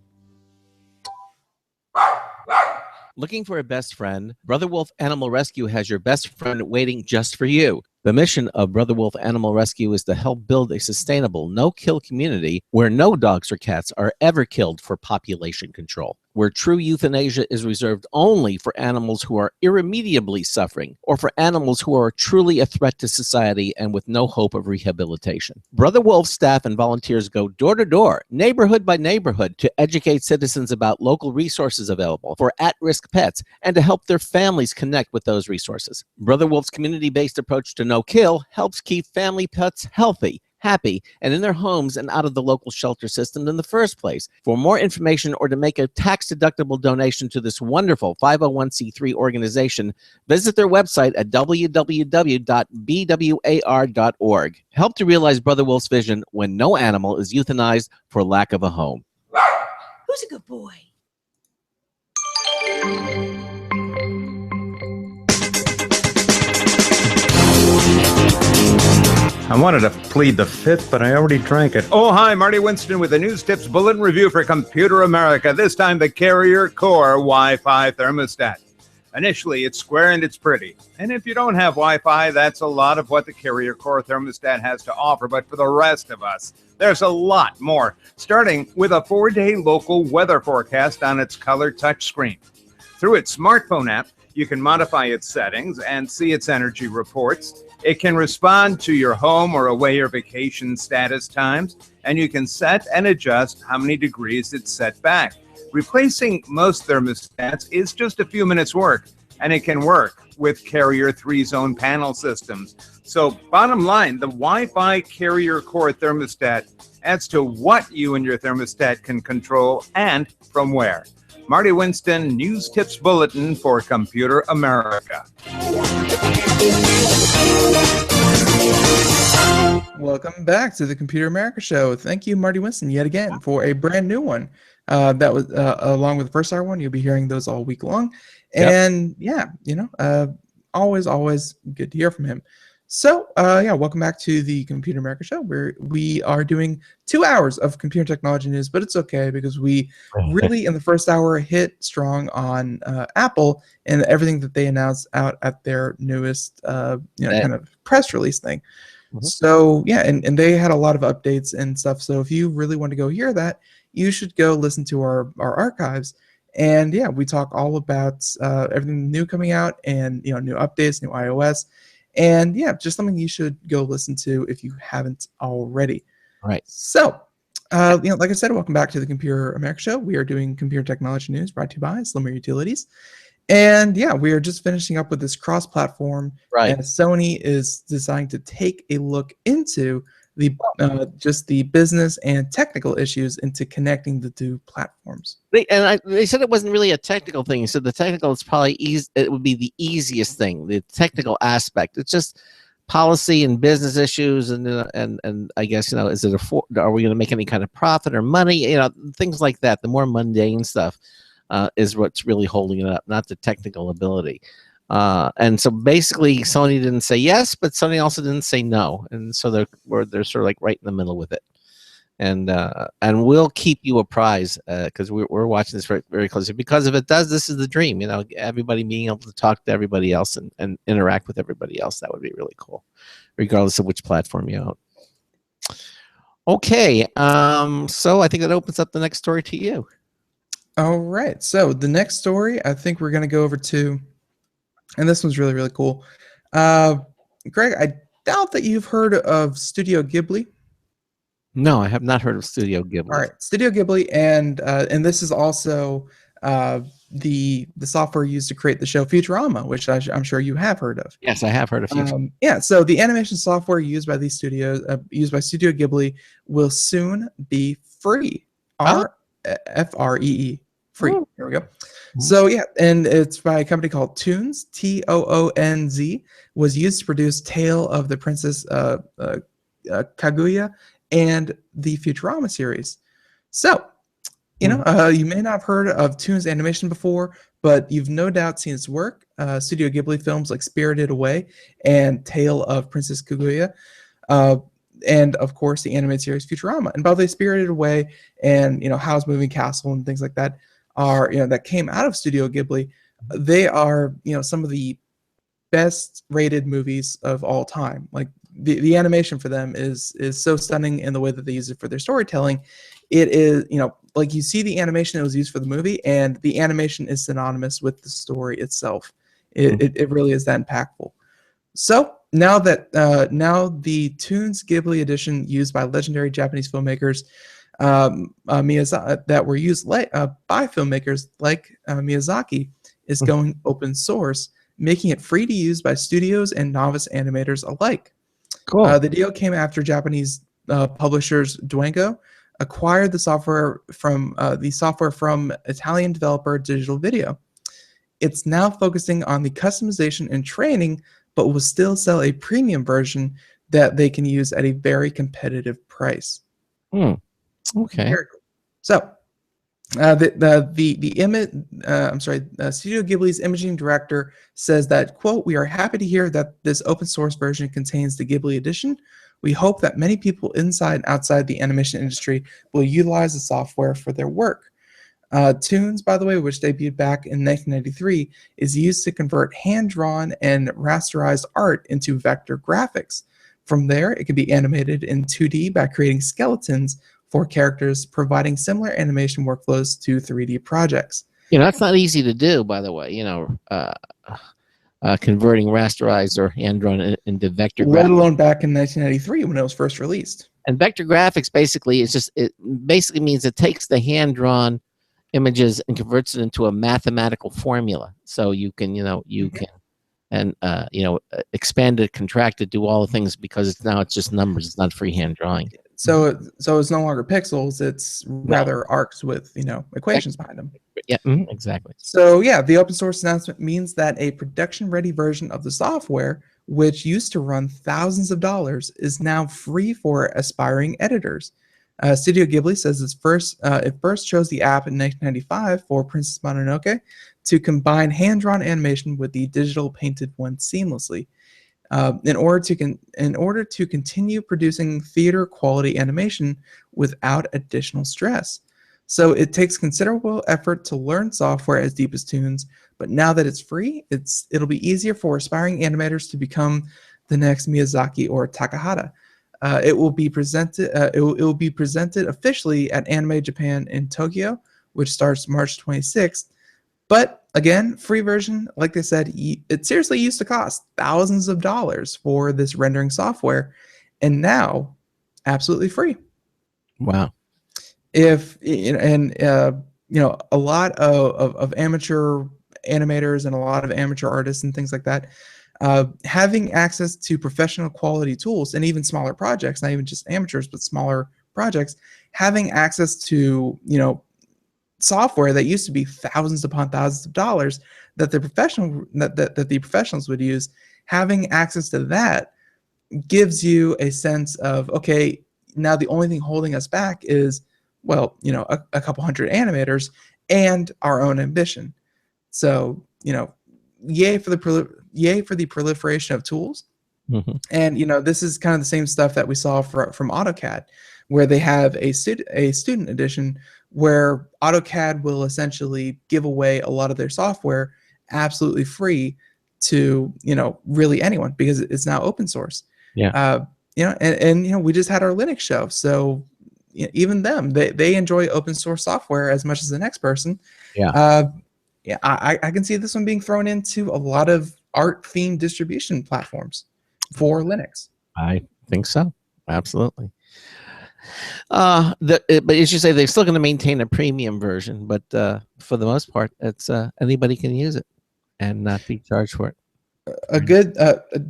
Looking for a best friend? Brother Wolf Animal Rescue has your best friend waiting just for you. The mission of Brother Wolf Animal Rescue is to help build a sustainable, no-kill community where no dogs or cats are ever killed for population control, where true euthanasia is reserved only for animals who are irremediably suffering, or for animals who are truly a threat to society and with no hope of rehabilitation. Brother Wolf's staff and volunteers go door to door, neighborhood by neighborhood, to educate citizens about local resources available for at-risk pets and to help their families connect with those resources. Brother Wolf's community-based approach to no-kill helps keep family pets healthy, happy, and in their homes and out of the local shelter system in the first place. For more information or to make a tax-deductible donation to this wonderful 501c3 organization, visit their website at www.bwar.org. Help to realize Brother Wolf's vision when no animal is euthanized for lack of a home. Who's a good boy? I wanted to plead the fifth, but I already drank it. Oh, hi, Marty Winston with the News Tips Bulletin Review for Computer America. This time, the Carrier Core Wi-Fi thermostat. Initially, it's square and it's pretty. And if you don't have Wi-Fi, that's a lot of what the Carrier Core thermostat has to offer. But for the rest of us, there's a lot more, starting with a 4-day local weather forecast on its color touchscreen. Through its smartphone app, you can modify its settings and see its energy reports. It can respond to your home or away or vacation status times, and you can set and adjust how many degrees it's set back. Replacing most thermostats is just a few minutes work, and it can work with Carrier 3-zone panel systems. So bottom line, the Wi-Fi Carrier Core thermostat adds to what you and your thermostat can control and from where. Marty Winston, News Tips Bulletin for Computer America. Welcome back to the Computer America Show. Thank you, Marty Winston, yet again for a brand new one. That was along with the first hour one. You'll be hearing those all week long. And always good to hear from him. So welcome back to the Computer America Show, where we are doing 2 hours of computer technology news, but it's okay because we really in the first hour hit strong on Apple and everything that they announced out at their newest kind of press release thing. Mm-hmm. So and they had a lot of updates and stuff. So if you really want to go hear that, you should go listen to our archives. And we talk all about everything new coming out and new updates, new iOS. And just something you should go listen to if you haven't already. Right. So, like I said, welcome back to the Computer America Show. We are doing computer technology news brought to you by Slimmer Utilities. And we are just finishing up with this cross-platform. Right. And Sony is deciding to take a look into the just the business and technical issues into connecting the two platforms. They said it wasn't really a technical thing. So the technical is probably it would be the easiest thing, the technical aspect. It's just policy and business issues, and I guess is it are we going to make any kind of profit or money? Things like that. The more mundane stuff is what's really holding it up, not the technical ability. And so basically Sony didn't say yes, but Sony also didn't say no. And so they're sort of like right in the middle with it. And we'll keep you apprised because we're watching this very, very closely, because if it does, this is the dream, everybody being able to talk to everybody else and interact with everybody else. That would be really cool, regardless of which platform you own. Okay. So I think that opens up the next story to you. All right. So the next story, I think we're going to go over to, and this one's really, really cool. Greg, I doubt that you've heard of Studio Ghibli. No, I have not heard of Studio Ghibli. All right, Studio Ghibli, and this is also the software used to create the show Futurama, which I'm sure you have heard of. Yes, I have heard of Futurama. So the animation software used by these studios, used by Studio Ghibli, will soon be free. Free. Free. Oh. Here we go. So and it's by a company called Toonz, Toonz, was used to produce Tale of the Princess Kaguya and the Futurama series. So, you may not have heard of Toonz animation before, but you've no doubt seen its work. Studio Ghibli films like Spirited Away and Tale of Princess Kaguya, and of course the animated series Futurama. And by the way, Spirited Away and Howl's Moving Castle and things like that are that came out of Studio Ghibli. They are some of the best rated movies of all time. Like the animation for them is so stunning in the way that they use it for their storytelling. It is like you see the animation that was used for the movie, and the animation is synonymous with the story itself. It really is that impactful. So now that now the Toonz Ghibli edition used by legendary Japanese filmmakers Miyazaki, that were used by filmmakers like Miyazaki, is going open source, making it free to use by studios and novice animators alike. Cool. The deal came after Japanese publishers Dwango acquired the software from Italian developer Digital Video. It's now focusing on the customization and training, but will still sell a premium version that they can use at a very competitive price. Okay. Very cool. So, Studio Ghibli's imaging director says that, quote, "We are happy to hear that this open source version contains the Ghibli edition. We hope that many people inside and outside the animation industry will utilize the software for their work. Tunes, by the way, which debuted back in 1993, is used to convert hand-drawn and rasterized art into vector graphics. From there, it can be animated in 2D by creating skeletons for characters, providing similar animation workflows to 3D projects. That's not easy to do, by the way. Converting rasterized or hand-drawn into vector Let graphics. alone back in 1993 when it was first released. And vector graphics basically it basically means it takes the hand-drawn images and converts it into a mathematical formula. So you can, expand it, contract it, do all the things, because it's just numbers. It's not freehand drawing. So it's no longer pixels. It's rather arcs with equations behind them. Yeah, exactly. So yeah, the open source announcement means that a production-ready version of the software, which used to run thousands of dollars, is now free for aspiring editors. Studio Ghibli says it first chose the app in 1995 for Princess Mononoke to combine hand-drawn animation with the digital painted one seamlessly. In order to continue producing theater quality animation without additional stress. So it takes considerable effort to learn software as deep as Tunes, but now that it's free, it'll be easier for aspiring animators to become the next Miyazaki or Takahata. It will be presented officially at Anime Japan in Tokyo, which starts March 26th. But again, free version, like they said, it seriously used to cost thousands of dollars for this rendering software, and now absolutely free. Wow. A lot of amateur animators and a lot of amateur artists and things like that, having access to professional quality tools and even smaller projects, not even just amateurs, but smaller projects, having access to, software that used to be thousands upon thousands of dollars that the professionals would use, having access to that gives you a sense of, okay, now the only thing holding us back is, a couple hundred animators and our own ambition. So, yay for the proliferation of tools. Mm-hmm. And this is kind of the same stuff that we saw from AutoCAD, where they have a student edition where AutoCAD will essentially give away a lot of their software absolutely free to really anyone, because it's now open source. Yeah. And we just had our Linux show, so even them, they enjoy open source software as much as the next person. Yeah. I can see this one being thrown into a lot of art themed distribution platforms for Linux. I think so. Absolutely. But as you say, they're still going to maintain a premium version, but for the most part, it's anybody can use it and not be charged for it.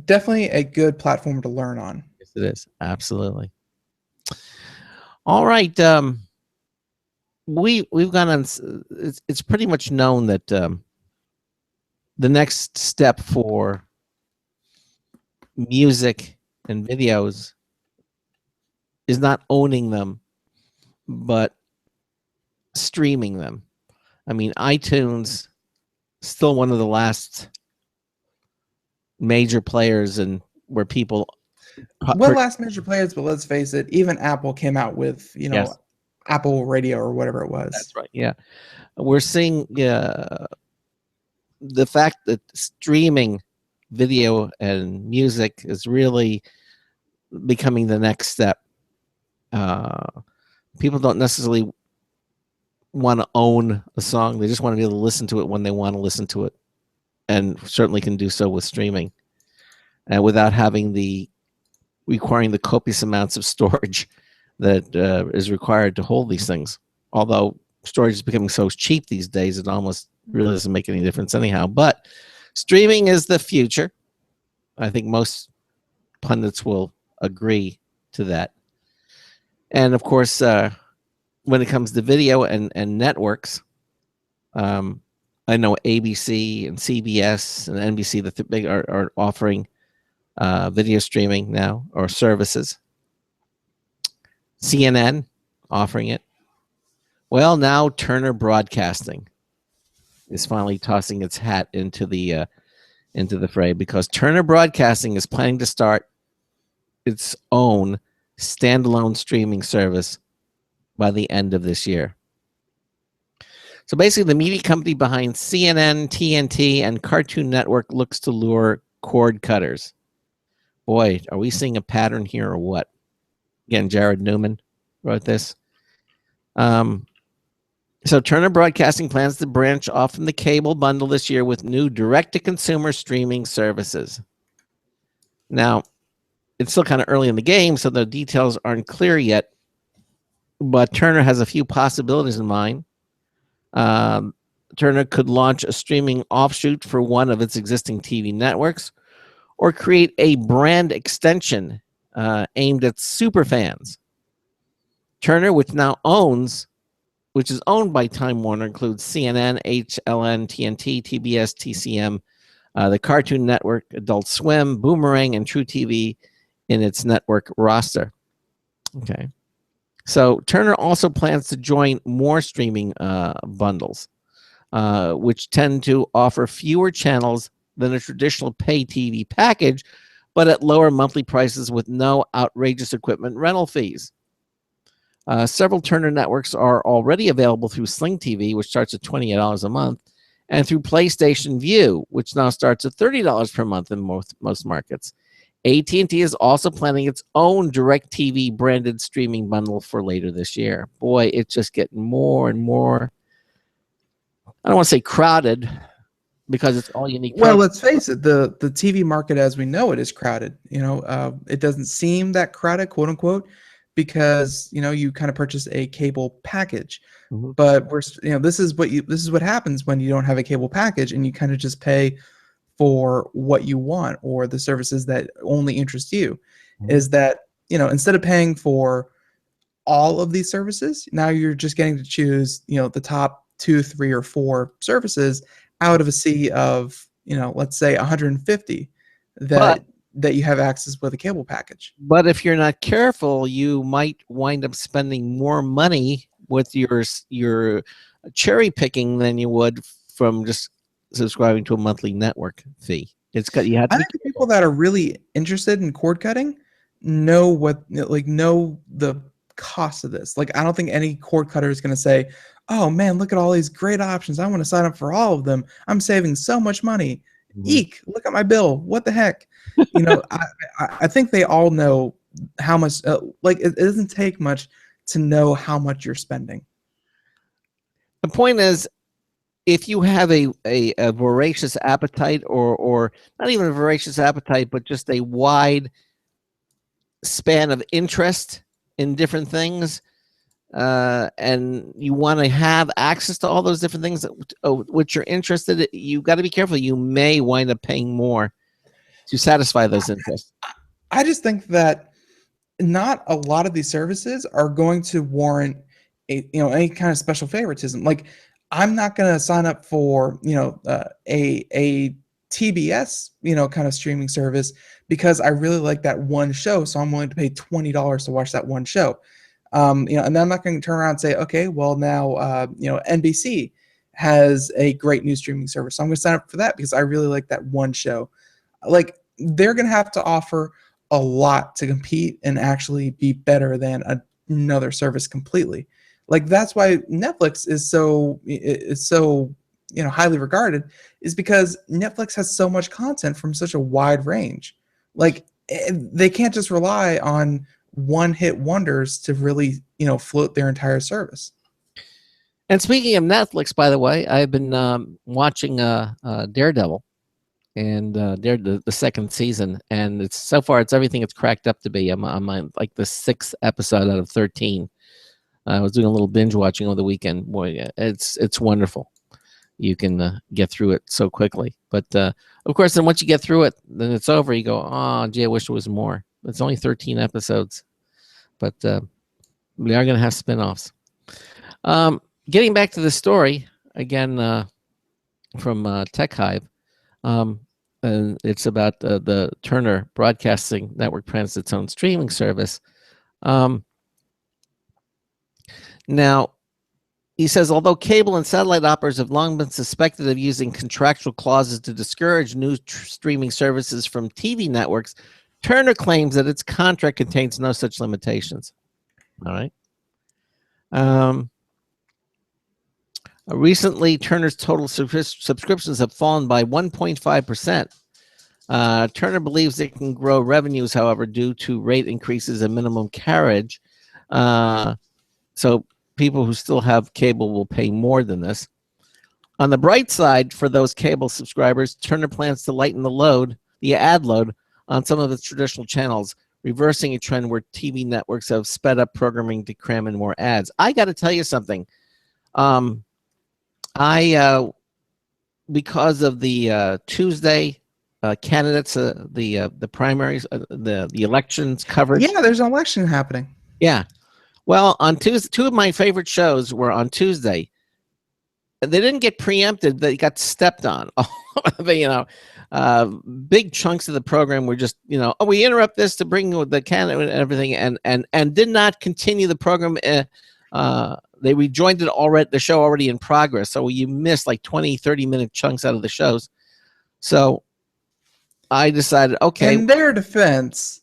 Definitely a good platform to learn on. Yes, it is. Absolutely. All right. We've gone on. It's pretty much known that the next step for music and videos is not owning them, but streaming them. I mean, iTunes still one of the last major players, and where people. Last major players, but let's face it, even Apple came out with Yes. Apple Radio or whatever it was. That's right. Yeah, we're seeing the fact that streaming video and music is really becoming the next step. People don't necessarily want to own a song; they just want to be able to listen to it when they want to listen to it, and certainly can do so with streaming, and without requiring the copious amounts of storage that is required to hold these things. Although storage is becoming so cheap these days, it almost really doesn't make any difference anyhow. But streaming is the future. I think most pundits will agree to that. And of course, when it comes to video and networks, I know ABC and CBS and NBC, the big are offering video streaming now, or services. CNN offering it. Well, now Turner Broadcasting is finally tossing its hat into the fray, because Turner Broadcasting is planning to start its own standalone streaming service by the end of this year. So basically, the media company behind CNN, TNT, and Cartoon Network looks to lure cord cutters. Boy, are we seeing a pattern here or what? Again, Jared Newman wrote this. So Turner Broadcasting plans to branch off from the cable bundle this year with new direct-to-consumer streaming services. Now, it's still kind of early in the game, so the details aren't clear yet, but Turner has a few possibilities in mind. Turner could launch a streaming offshoot for one of its existing TV networks, or create a brand extension aimed at superfans. Turner, which is owned by Time Warner, includes CNN, HLN, TNT, TBS, TCM, the Cartoon Network, Adult Swim, Boomerang, and True TV in its network roster. Okay. So Turner also plans to join more streaming bundles, which tend to offer fewer channels than a traditional pay TV package, but at lower monthly prices with no outrageous equipment rental fees. Several Turner networks are already available through Sling TV, which starts at $28 a month, and through PlayStation Vue, which now starts at $30 per month in most markets. AT&T is also planning its own DirecTV branded streaming bundle for later this year. Boy, it's just getting more and more, I don't want to say crowded, because it's all unique. Well, let's face it, the TV market as we know it is crowded. It doesn't seem that crowded, quote unquote, because you kind of purchase a cable package. Mm-hmm. But this is what happens when you don't have a cable package and you kind of just pay for what you want or the services that only interest you. Mm-hmm. Is that instead of paying for all of these services, now you're just getting to choose the top 2, 3, or 4 services out of a sea of let's say 150 that you have access with a cable package. But if you're not careful, you might wind up spending more money with your cherry picking than you would from just subscribing to a monthly network fee. I think people that are really interested in cord cutting know the cost of this. I don't think any cord cutter is going to say, "Oh man, look at all these great options. I want to sign up for all of them. I'm saving so much money. Eek, look at my bill. What the heck?" I think they all know how much, it doesn't take much to know how much you're spending. The point is, if you have a voracious appetite, or not even a voracious appetite, but just a wide span of interest in different things, and you want to have access to all those different things which you're interested in, you got to be careful. You may wind up paying more to satisfy those interests. I just think that not a lot of these services are going to warrant any kind of special favoritism. I'm not going to sign up for a TBS kind of streaming service because I really like that one show, so I'm willing to pay $20 to watch that one show. And then I'm not going to turn around and say, okay, well now NBC has a great new streaming service, so I'm going to sign up for that because I really like that one show. They're going to have to offer a lot to compete and actually be better than another service completely. That's why Netflix is so highly regarded, is because Netflix has so much content from such a wide range. They can't just rely on one-hit wonders to really float their entire service. And speaking of Netflix, by the way, I've been watching Daredevil, and the second season, and it's everything it's cracked up to be. I'm on the 6th episode out of 13. I was doing a little binge watching over the weekend. Boy, it's wonderful. You can get through it so quickly. But of course, then once you get through it, then it's over. You go, oh, gee, I wish there was more. It's only 13 episodes. But we are going to have spinoffs. Getting back to the story, again, from Tech Hive. And it's about the Turner Broadcasting Network plans its own streaming service. Now, he says, although cable and satellite operators have long been suspected of using contractual clauses to discourage new streaming services from TV networks, Turner claims that its contract contains no such limitations. All right. Recently, Turner's total subscriptions have fallen by 1.5%. Turner believes it can grow revenues, however, due to rate increases and minimum carriage. So people who still have cable will pay more than this. On the bright side, for those cable subscribers, Turner plans to lighten the ad load on some of its traditional channels, reversing a trend where TV networks have sped up programming to cram in more ads. I got to tell you something. Because of the Tuesday candidates, the primaries, the elections coverage. Yeah, there's an election happening. Yeah. Well, on Tuesday, two of my favorite shows were on Tuesday. They didn't get preempted; they got stepped on. Big chunks of the program were just, we interrupt this to bring the candidate and everything, and did not continue the program. They rejoined it already, the show already in progress. So you missed like 20, 30-minute chunks out of the shows. So I decided, okay. In their defense,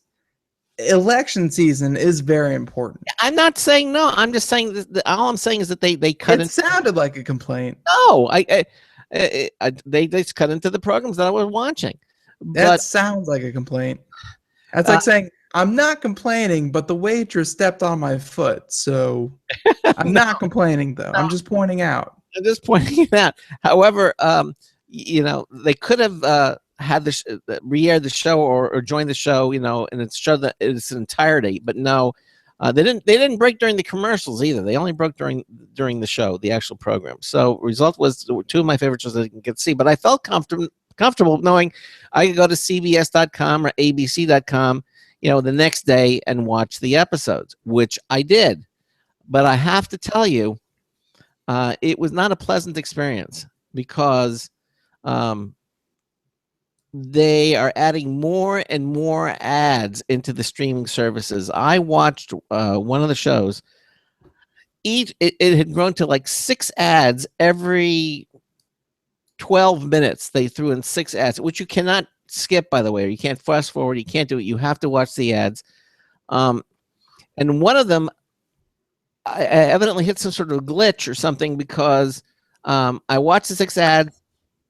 election season is very important. I'm not saying no. I'm just saying that all I'm saying is that they cut. It sounded like a complaint. No, they just cut into the programs that I was watching. That sounds like a complaint. That's like saying, I'm not complaining, but the waitress stepped on my foot, so I'm not complaining, though. I'm just pointing out. I'm just pointing it out. However, they could have had re-aired the show or joined the show, and it's show that its entirety. But no, they didn't break during the commercials either. They only broke during the show, the actual program. So result was two of my favorite shows I didn't get to see. But I felt comfortable knowing I could go to CBS.com or ABC.com. The next day and watch the episodes, which I did. But I have to tell you, it was not a pleasant experience because they are adding more and more ads into the streaming services. I watched one of the shows. It had grown to like 6 ads every 12 minutes. They threw in 6 ads, which you cannot skip, by the way, or you can't fast forward. You can't do it. You have to watch the ads. And one of them, I evidently hit some sort of glitch or something because I watched the 6 ads,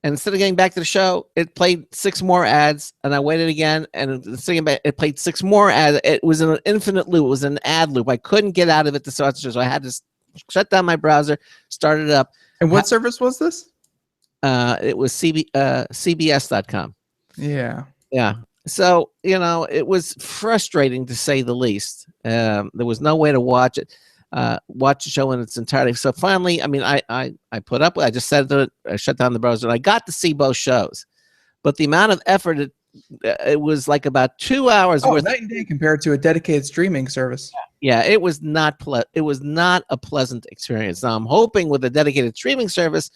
and instead of getting back to the show, it played 6 more ads, and I waited again, and it played 6 more ads. It was an infinite loop. It was an ad loop. I couldn't get out of it to start the show, so I had to shut down my browser, start it up. And what service was this? It was CBS.com. Yeah. Yeah. So, it was frustrating to say the least. There was no way to watch it, watch the show in its entirety. So finally, I put up with it. I just said that I shut down the browser and I got to see both shows. But the amount of effort, it was like about 2 hours worth. Night and day compared to a dedicated streaming service. Yeah, it was not a pleasant experience. Now I'm hoping with a dedicated streaming service,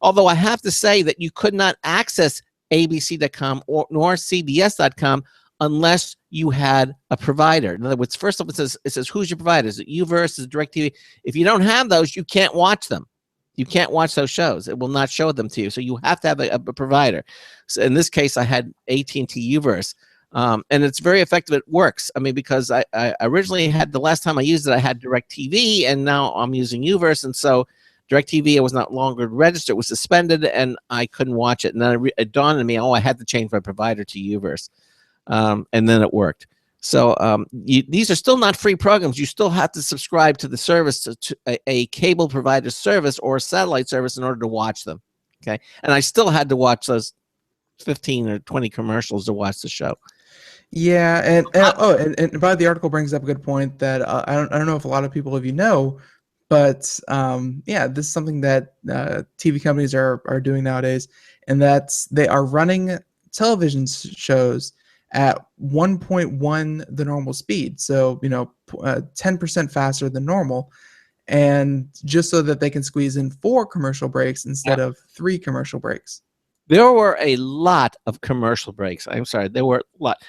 although I have to say that you could not access ABC.com nor CBS.com unless you had a provider. In other words, first of all, it says who's your provider? Is it UVerse? Is it DirecTV? If you don't have those, you can't watch them. You can't watch those shows. It will not show them to you. So you have to have a provider. So in this case, I had AT&T UVerse. And it's very effective. It works. Because I originally had, the last time I used it, I had DirecTV, and now I'm using UVerse. And so DirecTV, it was not longer registered, it was suspended, and I couldn't watch it. And then it dawned on me, I had to change my provider to UVerse. And then it worked. So these are still not free programs. You still have to subscribe to the service, to a cable provider service or a satellite service in order to watch them. Okay. And I still had to watch those 15 or 20 commercials to watch the show. Yeah, and by the article brings up a good point that I don't know if a lot of people of you know, but this is something that TV companies are doing nowadays, and that's they are running television shows at 1.1 the normal speed, so 10% faster than normal, and just so that they can squeeze in 4 commercial breaks instead of 3 commercial breaks. There were a lot of commercial breaks. I'm sorry, there were a lot.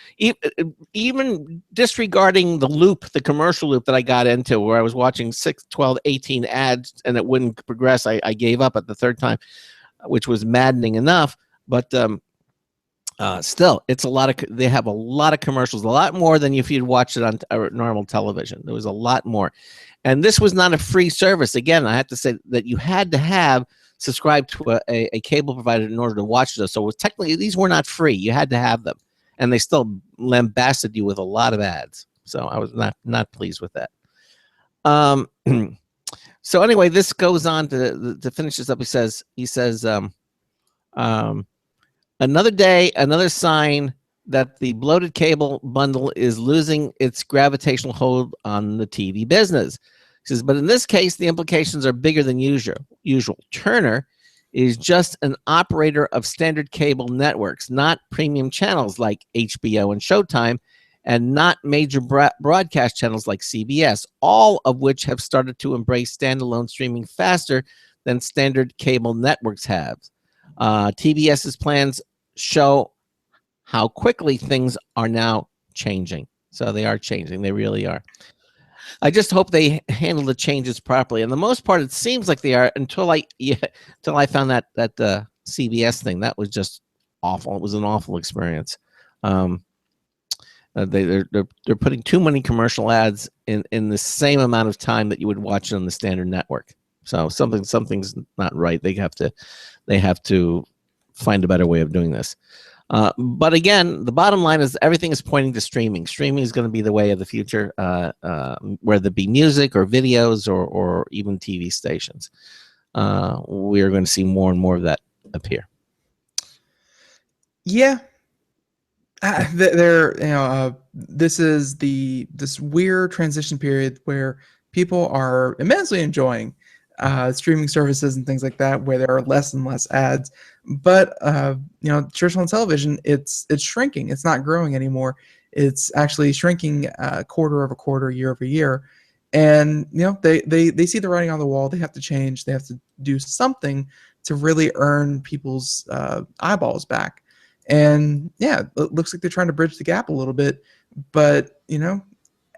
Even disregarding the commercial loop that I got into, where I was watching 6, 12, 18 ads and it wouldn't progress. I gave up at the third time, which was maddening enough. But Still, it's a lot of. They have a lot of commercials, a lot more than if you'd watch it on normal television. There was a lot more, and this was not a free service. Again, I have to say that you had to have subscribed to a cable provider in order to watch this. So technically, these were not free. You had to have them, and they still lambasted you with a lot of ads. So I was not pleased with that. So anyway, this goes on to finish this up. He says, another day, another sign that the bloated cable bundle is losing its gravitational hold on the TV business. He says, but in this case, the implications are bigger than usual. Turner is just an operator of standard cable networks, not premium channels like HBO and Showtime, and not major broadcast channels like CBS, all of which have started to embrace standalone streaming faster than standard cable networks have. TBS's plans show how quickly things are now changing. So they are changing. They really are. I just hope they handle the changes properly. And the most part, it seems like they are until I found that CBS thing. That was just awful. It was an awful experience. They're putting too many commercial ads in the same amount of time that you would watch it on the standard network. So something's not right. They have to find a better way of doing this. But again, the bottom line is everything is pointing to streaming. Streaming is going to be the way of the future, whether it be music or videos or even TV stations. We are going to see more and more of that appear. Yeah. This is this weird transition period where people are immensely enjoying streaming services and things like that, where there are less and less ads. But traditional television, it's shrinking. It's not growing anymore. It's actually shrinking quarter over quarter, year over year. And they see the writing on the wall. They have to change. They have to do something to really earn people's eyeballs back. And yeah, it looks like they're trying to bridge the gap a little bit. But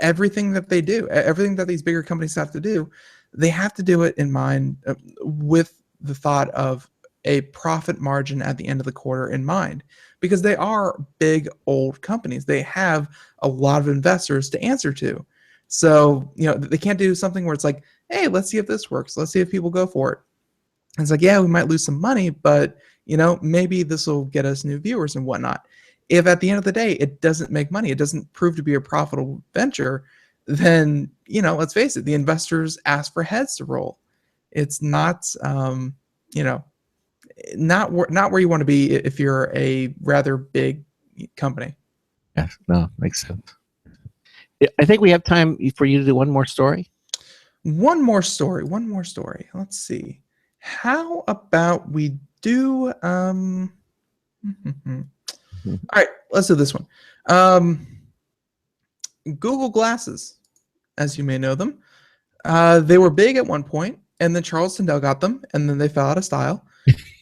everything that they do, everything that these bigger companies have to do, they have to do it in mind with the thought of a profit margin at the end of the quarter in mind, because they are big old companies. They have a lot of investors to answer to. So, they can't do something where it's like, hey, let's see if this works. Let's see if people go for it. And it's like, yeah, we might lose some money, but maybe this will get us new viewers and whatnot. If at the end of the day, it doesn't make money, it doesn't prove to be a profitable venture, then, let's face it, the investors ask for heads to roll. It's not, not where you want to be if you're a rather big company. Yes, no, makes sense. I think we have time for you to do one more story. One more story. Let's see. How about we do, all right, let's do this one. Google Glasses, as you may know them. They were big at one point, and then Charles Tindall got them, and then they fell out of style.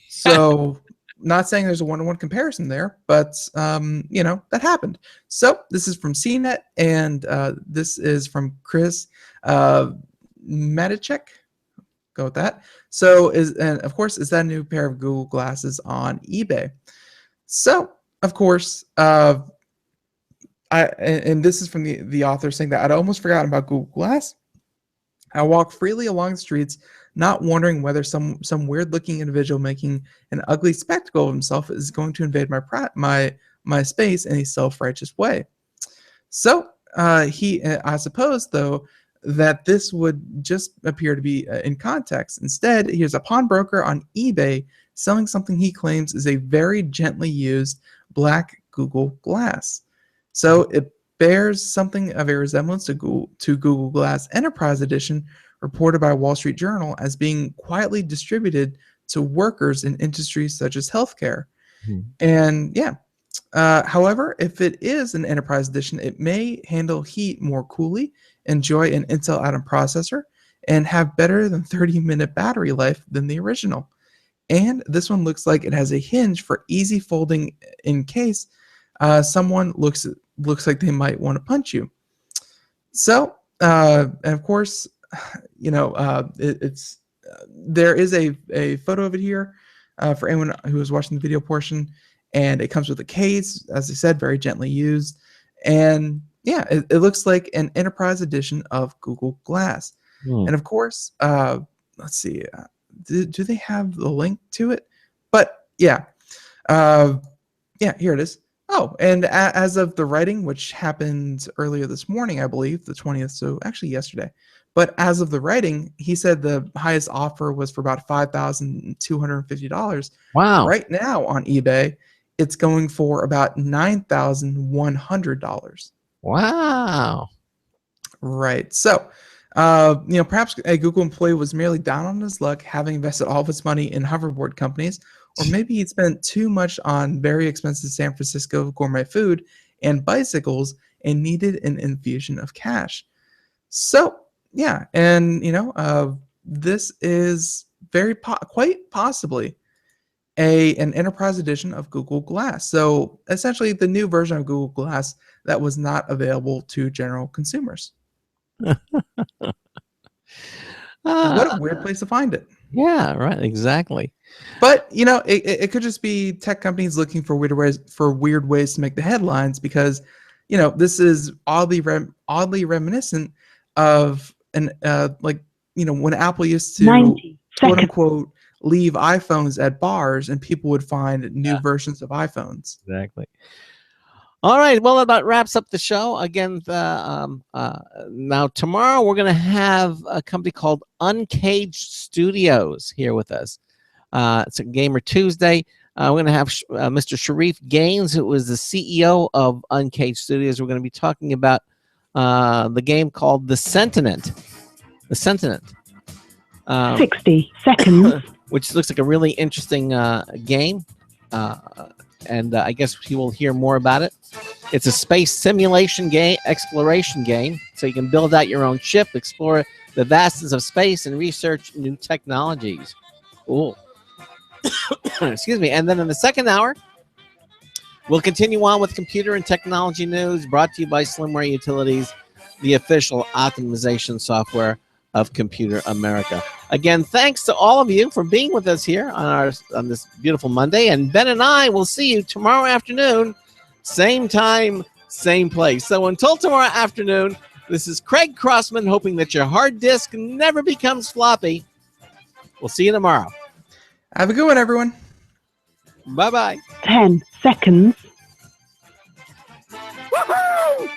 So, not saying there's a one-to-one comparison there, but that happened. So this is from CNET, and this is from Chris Matichek. Go with that. So of course, is that a new pair of Google Glasses on eBay? So of course, and this is from the author saying that I'd almost forgotten about Google Glass. I walk freely along the streets, not wondering whether some weird-looking individual making an ugly spectacle of himself is going to invade my space in a self-righteous way. So I suppose, though, that this would just appear to be in context. Instead, here's a pawnbroker on eBay selling something he claims is a very gently used black Google Glass. So it bears something of a resemblance to Google Glass Enterprise Edition, reported by Wall Street Journal as being quietly distributed to workers in industries such as healthcare. And yeah, however, if it is an Enterprise Edition, it may handle heat more coolly, enjoy an Intel Atom processor, and have better than 30-minute battery life than the original. And this one looks like it has a hinge for easy folding in case someone looks like they might want to punch you. So, and of course, there is a photo of it here for anyone who is watching the video portion. and it comes with a case, as I said, very gently used. And yeah, it looks like an enterprise edition of Google Glass. And of course, let's see, do they have the link to it? But yeah, yeah, here it is. Oh, and as of the writing, which happened earlier this morning, I believe, the 20th, so actually yesterday. But as of the writing, he said the highest offer was for about $5,250. Wow. Right now on eBay, it's going for about $9,100. Wow. Right. So, perhaps a Google employee was merely down on his luck, having invested all of his money in hoverboard companies, or maybe he'd spent too much on very expensive San Francisco gourmet food and bicycles and needed an infusion of cash. So, yeah, and this is quite possibly an enterprise edition of Google Glass. So essentially the new version of Google Glass that was not available to general consumers. What a weird place to find it. Yeah, right, exactly. But it could just be tech companies looking for weird ways to make the headlines, because this is oddly reminiscent of when Apple used to 90 quote seconds. unquote leave iPhones at bars and people would find new versions of iPhones. Exactly. All right. Well, that about wraps up the show. Again, now tomorrow we're going to have a company called Uncaged Studios here with us. It's a Gamer Tuesday. We're going to have Mr. Sharif Gaines, who is the CEO of Uncaged Studios. We're going to be talking about the game called The Sentinent. The Sentinent. 60 seconds. Which looks like a really interesting game. And I guess he will hear more about it. It's a space simulation game, exploration game. So you can build out your own ship, explore the vastness of space, and research new technologies. Cool. Excuse me. And then in the second hour, we'll continue on with computer and technology news brought to you by Slimware Utilities, the official optimization software of Computer America. Again, thanks to all of you for being with us here on this beautiful Monday. And Ben and I will see you tomorrow afternoon, same time, same place. So until tomorrow afternoon, this is Craig Crossman, hoping that your hard disk never becomes floppy. We'll see you tomorrow. Have a good one, everyone. Bye-bye. 10 seconds. Woohoo!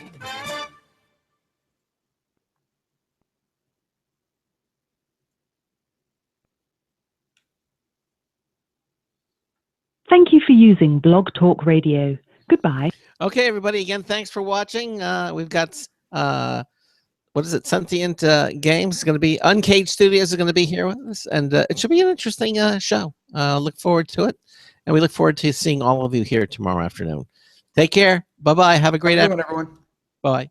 Thank you for using Blog Talk Radio. Goodbye. Okay, everybody. Again, thanks for watching. We've got what is it? Sentient Games is going to be. Uncaged Studios is going to be here with us, and it should be an interesting show. Look forward to it, and we look forward to seeing all of you here tomorrow afternoon. Take care. Bye bye. Have a great afternoon, everyone. Bye.